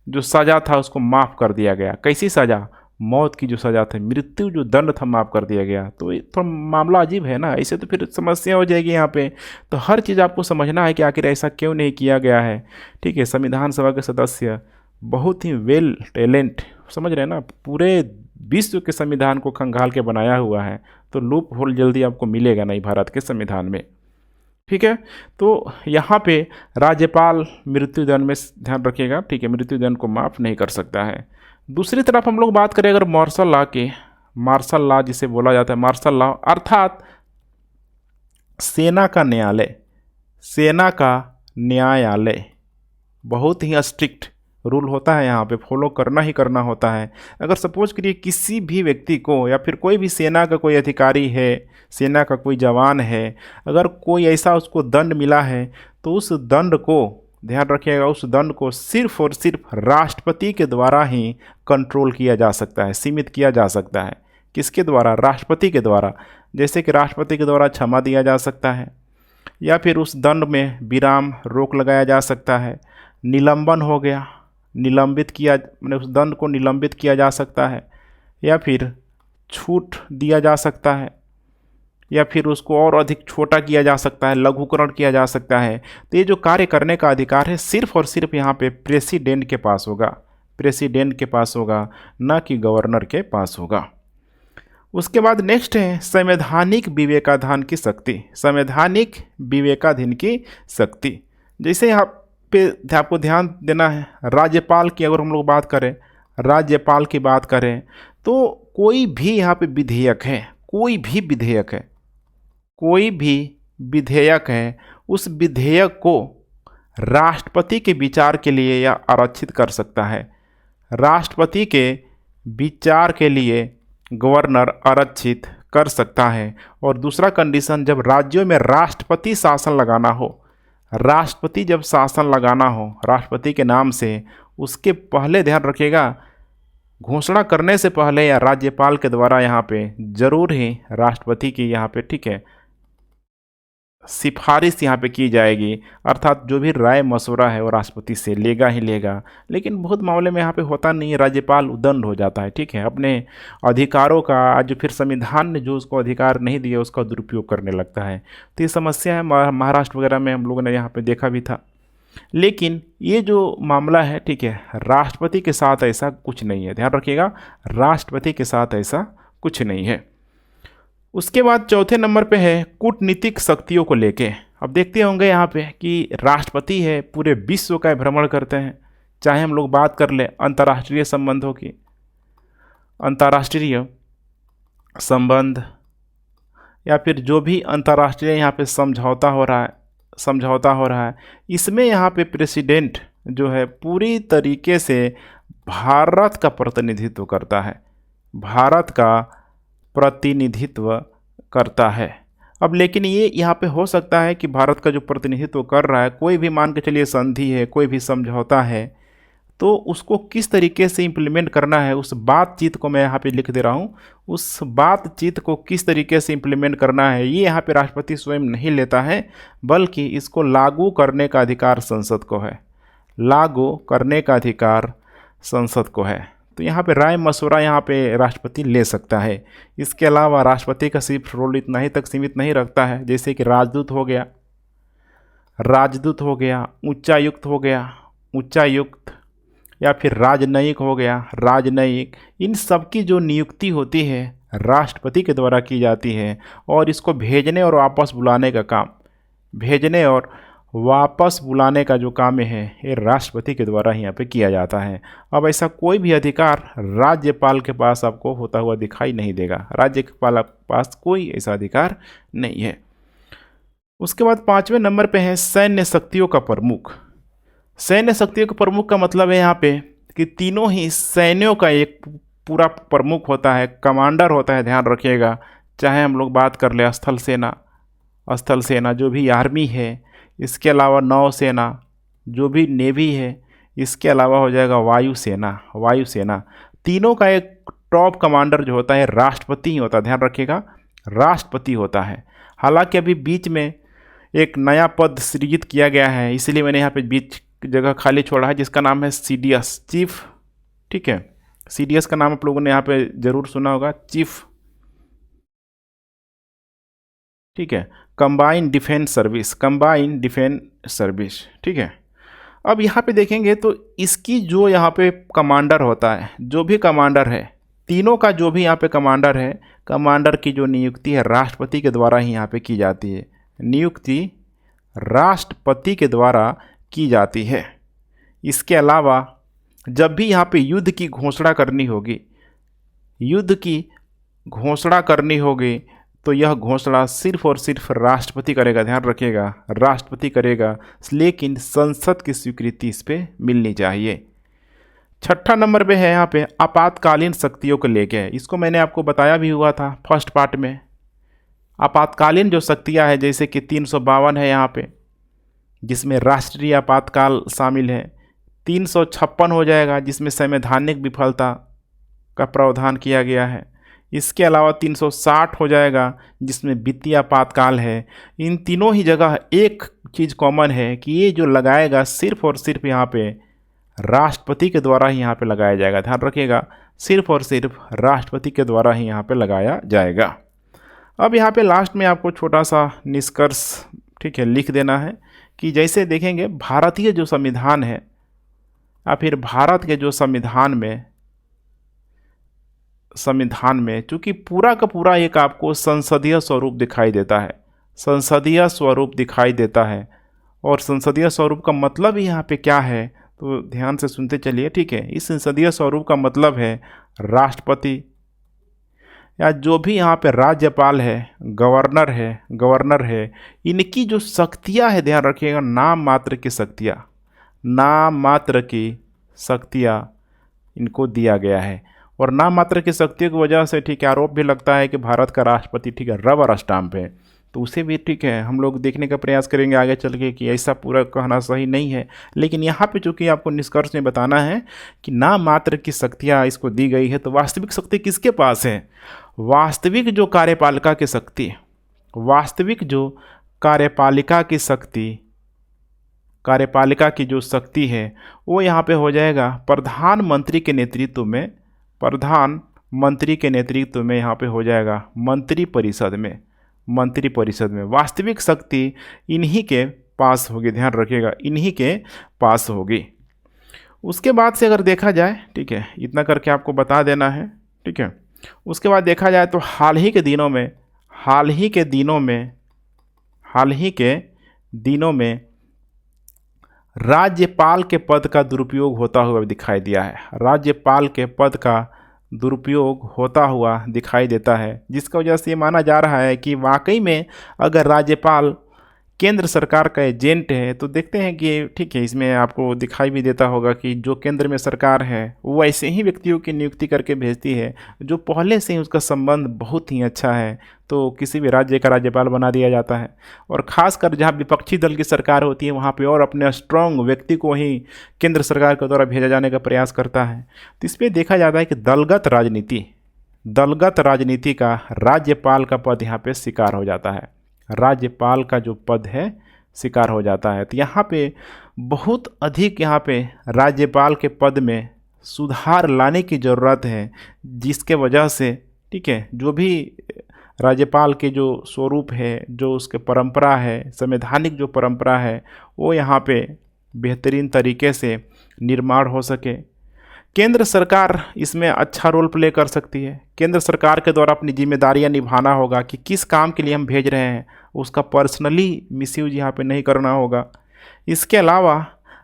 जो सज़ा था उसको माफ़ कर दिया गया। कैसी सज़ा? मौत की जो सज़ा थी, मृत्यु जो दंड था, माफ़ कर दिया गया। तो ये थोड़ा मामला अजीब है ना, ऐसे तो फिर समस्या हो जाएगी यहाँ पे। तो हर चीज़ आपको समझना है कि आखिर ऐसा क्यों नहीं किया गया है, ठीक है। संविधान सभा के सदस्य बहुत ही वेल टैलेंट, समझ रहे हैं ना, पूरे विश्व के संविधान को खंगाल के बनाया हुआ है, तो लूप होल जल्दी आपको मिलेगा नहीं भारत के संविधान में, ठीक है। तो यहाँ पे राज्यपाल मृत्युदंड में ध्यान रखिएगा, ठीक है, मृत्युदंड को माफ़ नहीं कर सकता है। दूसरी तरफ हम लोग बात करें अगर मार्शल लॉ की, मार्शल लॉ जिसे बोला जाता है, मार्शल लॉ अर्थात सेना का न्यायालय, बहुत ही स्ट्रिक्ट रूल होता है, यहाँ पे फॉलो करना ही करना होता है। अगर सपोज करिए किसी भी व्यक्ति को, या फिर कोई भी सेना का कोई अधिकारी है, सेना का कोई जवान है, अगर कोई ऐसा उसको दंड मिला है, तो उस दंड को, ध्यान रखिएगा, उस दंड को सिर्फ और सिर्फ राष्ट्रपति के द्वारा ही कंट्रोल किया जा सकता है, सीमित किया जा सकता है। किसके द्वारा? राष्ट्रपति के द्वारा। जैसे कि राष्ट्रपति के द्वारा क्षमा दिया जा सकता है, या फिर उस दंड में विराम, रोक लगाया जा सकता है, निलंबन हो गया, निलंबित किया, मैंने उस दंड को निलंबित किया जा सकता है, या फिर छूट दिया जा सकता है, या फिर उसको और अधिक छोटा किया जा सकता है, लघुकरण किया जा सकता है। तो ये जो कार्य करने का अधिकार है सिर्फ और सिर्फ यहाँ पे प्रेसिडेंट के पास होगा, ना कि गवर्नर के पास होगा। उसके बाद नेक्स्ट है संवैधानिक विवेकाधीन की शक्ति। जैसे यहाँ पे आपको ध्यान देना है, राज्यपाल की अगर हम लोग बात करें, तो कोई भी यहाँ पे विधेयक है, कोई भी विधेयक है, उस विधेयक को राष्ट्रपति के विचार के लिए या आरक्षित कर सकता है। राष्ट्रपति के विचार के लिए गवर्नर आरक्षित कर सकता है। और दूसरा कंडीशन, जब राज्यों में राष्ट्रपति जब शासन लगाना हो राष्ट्रपति के नाम से, उसके पहले ध्यान रखिएगा, घोषणा करने से पहले या राज्यपाल के द्वारा यहाँ पे जरूर ही राष्ट्रपति की यहाँ पे, ठीक है, सिफारिश यहाँ पे की जाएगी। अर्थात जो भी राय मशवरा है वो राष्ट्रपति से लेगा ही लेगा। लेकिन बहुत मामले में यहाँ पे होता नहीं है, राज्यपाल उद्दंड हो जाता है, ठीक है, अपने अधिकारों का, आज फिर संविधान ने जो उसको अधिकार नहीं दिया उसका दुरुपयोग करने लगता है। तो ये समस्या है, महाराष्ट्र वगैरह में हम लोगों ने यहाँ पर देखा भी था। लेकिन ये जो मामला है, ठीक है, राष्ट्रपति के साथ ऐसा कुछ नहीं है, ध्यान रखिएगा, राष्ट्रपति के साथ ऐसा कुछ नहीं है। उसके बाद चौथे नंबर पे है कूटनीतिक शक्तियों को लेके। अब देखते होंगे यहाँ पे कि राष्ट्रपति है, पूरे विश्व का भ्रमण करते हैं। चाहे हम लोग बात कर ले अंतर्राष्ट्रीय संबंधों की, अंतर्राष्ट्रीय संबंध, या फिर जो भी अंतर्राष्ट्रीय यहाँ पे समझौता हो रहा है, इसमें यहाँ पे प्रेसिडेंट जो है पूरी तरीके से भारत का प्रतिनिधित्व करता है। अब लेकिन ये यहाँ पे हो सकता है कि भारत का जो प्रतिनिधित्व कर रहा है, कोई भी मान के चलिए संधि है, कोई भी समझौता है, तो उसको किस तरीके से इम्प्लीमेंट करना है, उस बातचीत को मैं यहाँ पे लिख दे रहा हूँ, उस बातचीत को किस तरीके से इम्प्लीमेंट करना है, ये यहाँ पे राष्ट्रपति स्वयं नहीं लेता है, बल्कि इसको लागू करने का अधिकार संसद को है। तो यहाँ पे राय मशवरा यहाँ पे राष्ट्रपति ले सकता है। इसके अलावा राष्ट्रपति का सिर्फ रोल इतना ही तक सीमित नहीं रखता है, जैसे कि राजदूत हो गया, उच्चायुक्त या फिर राजनयिक हो गया, राजनयिक, इन सब की जो नियुक्ति होती है राष्ट्रपति के द्वारा की जाती है। और इसको भेजने और वापस बुलाने का काम, भेजने और वापस बुलाने का जो काम है ये राष्ट्रपति के द्वारा ही यहाँ पे किया जाता है। अब ऐसा कोई भी अधिकार राज्यपाल के पास आपको होता हुआ दिखाई नहीं देगा, राज्यपाल के पास कोई ऐसा अधिकार नहीं है। उसके बाद 5वें नंबर पे है सैन्य शक्तियों का प्रमुख। सैन्य शक्तियों के प्रमुख का मतलब है यहाँ पे कि तीनों ही सैन्यों का एक पूरा प्रमुख होता है, कमांडर होता है, ध्यान रखिएगा। चाहे हम लोग बात कर ले स्थल सेना जो भी आर्मी है, इसके अलावा नौसेना जो भी नेवी है, इसके अलावा हो जाएगा वायुसेना। तीनों का एक टॉप कमांडर जो होता है राष्ट्रपति ही होता है, ध्यान रखिएगा, राष्ट्रपति होता है। हालांकि अभी बीच में एक नया पद सृजित किया गया है, इसलिए मैंने यहाँ पे बीच जगह खाली छोड़ा है, जिसका नाम है सीडीएस, चीफ। ठीक है, सीडीएस का नाम आप लोगों ने यहाँ पे जरूर सुना होगा, चीफ। ठीक है, कंबाइंड डिफेंस सर्विस। ठीक है, अब यहाँ पे देखेंगे तो इसकी जो यहाँ पे कमांडर होता है, जो भी कमांडर है, तीनों का जो भी यहाँ पे कमांडर है, कमांडर की जो नियुक्ति है राष्ट्रपति के द्वारा ही यहाँ पे की जाती है, नियुक्ति राष्ट्रपति के द्वारा की जाती है। इसके अलावा जब भी यहाँ पे युद्ध की घोषणा करनी होगी तो यह घोषणा सिर्फ और सिर्फ राष्ट्रपति करेगा, ध्यान रखिएगा, राष्ट्रपति करेगा, लेकिन संसद की स्वीकृति इस पे मिलनी चाहिए। 6ठा नंबर पे है यहाँ पे आपातकालीन शक्तियों को लेके, इसको मैंने आपको बताया भी हुआ था फर्स्ट पार्ट में। आपातकालीन जो शक्तियाँ हैं जैसे कि 352 है यहाँ पे, जिसमें राष्ट्रीय आपातकाल शामिल है। 356 हो जाएगा जिसमें संवैधानिक विफलता का प्रावधान किया गया है। इसके अलावा 360 हो जाएगा जिसमें वित्तीय आपातकाल है। इन तीनों ही जगह एक चीज़ कॉमन है कि ये जो लगाएगा सिर्फ और सिर्फ यहाँ पे राष्ट्रपति के द्वारा ही यहाँ पे लगाया जाएगा, ध्यान रखिएगा, सिर्फ और सिर्फ राष्ट्रपति के द्वारा ही यहाँ पे लगाया जाएगा। अब यहाँ पे लास्ट में आपको छोटा सा निष्कर्ष, ठीक है, लिख देना है कि जैसे देखेंगे भारतीय जो संविधान है या फिर भारत के जो संविधान में चूँकि पूरा का पूरा एक आपको संसदीय स्वरूप दिखाई देता है, और संसदीय स्वरूप का मतलब ही यहाँ पे क्या है तो ध्यान से सुनते चलिए। ठीक है, इस संसदीय स्वरूप का मतलब है राष्ट्रपति या जो भी यहाँ पे राज्यपाल है, गवर्नर है, इनकी जो शक्तियाँ है, ध्यान रखिएगा, नाम मात्र की शक्तियाँ इनको दिया गया है। और नाम मात्र की शक्तियों की वजह से, ठीक है, आरोप भी लगता है कि भारत का राष्ट्रपति, ठीक है, रबर स्टाम्प है, तो उसे भी, ठीक है, हम लोग देखने का प्रयास करेंगे आगे चल के कि ऐसा पूरा कहना सही नहीं है। लेकिन यहाँ पे चूँकि आपको निष्कर्ष में बताना है कि नाम मात्र की शक्तियाँ इसको दी गई है, तो वास्तविक शक्ति किसके पास है? वास्तविक जो कार्यपालिका की जो शक्ति है वो यहाँ पे हो जाएगा प्रधानमंत्री के नेतृत्व में यहाँ पे हो जाएगा मंत्रिपरिषद में। वास्तविक शक्ति इन्हीं के पास होगी, ध्यान रखिएगा, इन्हीं के पास होगी। उसके बाद से अगर देखा जाए, ठीक है, इतना करके आपको बता देना है। ठीक है, उसके बाद देखा जाए तो हाल ही के दिनों में राज्यपाल के पद का दुरुपयोग होता हुआ दिखाई दिया है, राज्यपाल के पद का दुरुपयोग होता हुआ दिखाई देता है, जिसका वजह से ये माना जा रहा है कि वाकई में अगर राज्यपाल केंद्र सरकार का एजेंट है तो देखते हैं कि, ठीक है, इसमें आपको दिखाई भी देता होगा कि जो केंद्र में सरकार है वो ऐसे ही व्यक्तियों की नियुक्ति करके भेजती है जो पहले से ही उसका संबंध बहुत ही अच्छा है, तो किसी भी राज्य का राज्यपाल बना दिया जाता है। और ख़ासकर जहाँ विपक्षी दल की सरकार होती है वहाँ पे और अपने स्ट्रॉन्ग व्यक्ति को ही केंद्र सरकार के द्वारा भेजा जाने का प्रयास करता है। तो इस पर देखा जाता है कि दलगत राजनीति का राज्यपाल का पद यहाँ पे शिकार हो जाता है, राज्यपाल का जो पद है शिकार हो जाता है। तो यहाँ पे बहुत अधिक यहाँ पे राज्यपाल के पद में सुधार लाने की ज़रूरत है, जिसके वजह से, ठीक है, जो भी राज्यपाल के जो स्वरूप है, जो उसके परंपरा है, संवैधानिक जो परंपरा है, वो यहाँ पे बेहतरीन तरीके से निर्माण हो सके। केंद्र सरकार इसमें अच्छा रोल प्ले कर सकती है। केंद्र सरकार के द्वारा अपनी जिम्मेदारियां निभाना होगा कि किस काम के लिए हम भेज रहे हैं, उसका पर्सनली मिसयूज यहाँ पे नहीं करना होगा। इसके अलावा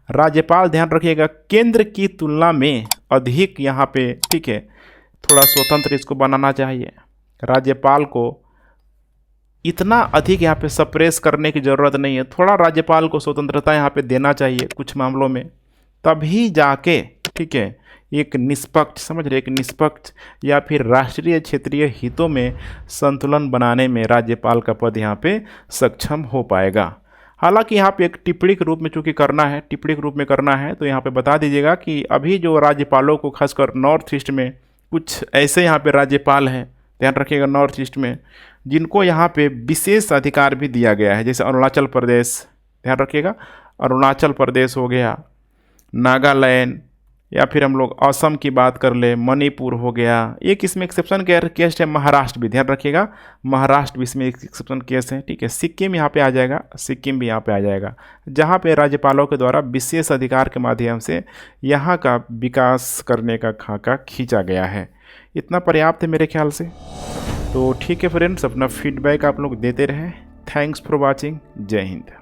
राज्यपाल, ध्यान रखिएगा, केंद्र की तुलना में अधिक यहाँ पे, ठीक है, थोड़ा स्वतंत्र इसको बनाना चाहिए। राज्यपाल को इतना अधिक यहाँ पे सप्रेस करने की ज़रूरत नहीं है, थोड़ा राज्यपाल को स्वतंत्रता यहाँ पे देना चाहिए कुछ मामलों में, तभी जाके, ठीक है, एक निष्पक्ष, समझ रहे, एक निष्पक्ष या फिर राष्ट्रीय क्षेत्रीय हितों में संतुलन बनाने में राज्यपाल का पद यहाँ पे सक्षम हो पाएगा। हालांकि यहाँ पे एक टिप्पणी के रूप में चूँकि करना है, टिप्पणी के रूप में करना है, तो यहाँ पे बता दीजिएगा कि अभी जो राज्यपालों को खासकर नॉर्थ ईस्ट में कुछ ऐसे यहाँ पे राज्यपाल हैं, ध्यान रखिएगा, नॉर्थ ईस्ट में, जिनको यहाँ पे विशेष अधिकार भी दिया गया है। जैसे अरुणाचल प्रदेश, ध्यान रखिएगा, अरुणाचल प्रदेश हो गया, नागालैंड, या फिर हम लोग असम की बात कर ले, मणिपुर हो गया। एक इसमें एक्सेप्शन केस है महाराष्ट्र भी, ध्यान रखिएगा, महाराष्ट्र भी इसमें एक एक्सेप्शन केस है, ठीक है। सिक्किम यहाँ पे आ जाएगा, सिक्किम भी यहाँ पे आ जाएगा, जहाँ पे राज्यपालों के द्वारा विशेष अधिकार के माध्यम से यहाँ का विकास करने का खाका खींचा गया है। इतना पर्याप्त है मेरे ख्याल से। तो ठीक है फ्रेंड्स, अपना फीडबैक आप लोग देते रहें। Thanks for watching. जय हिंद।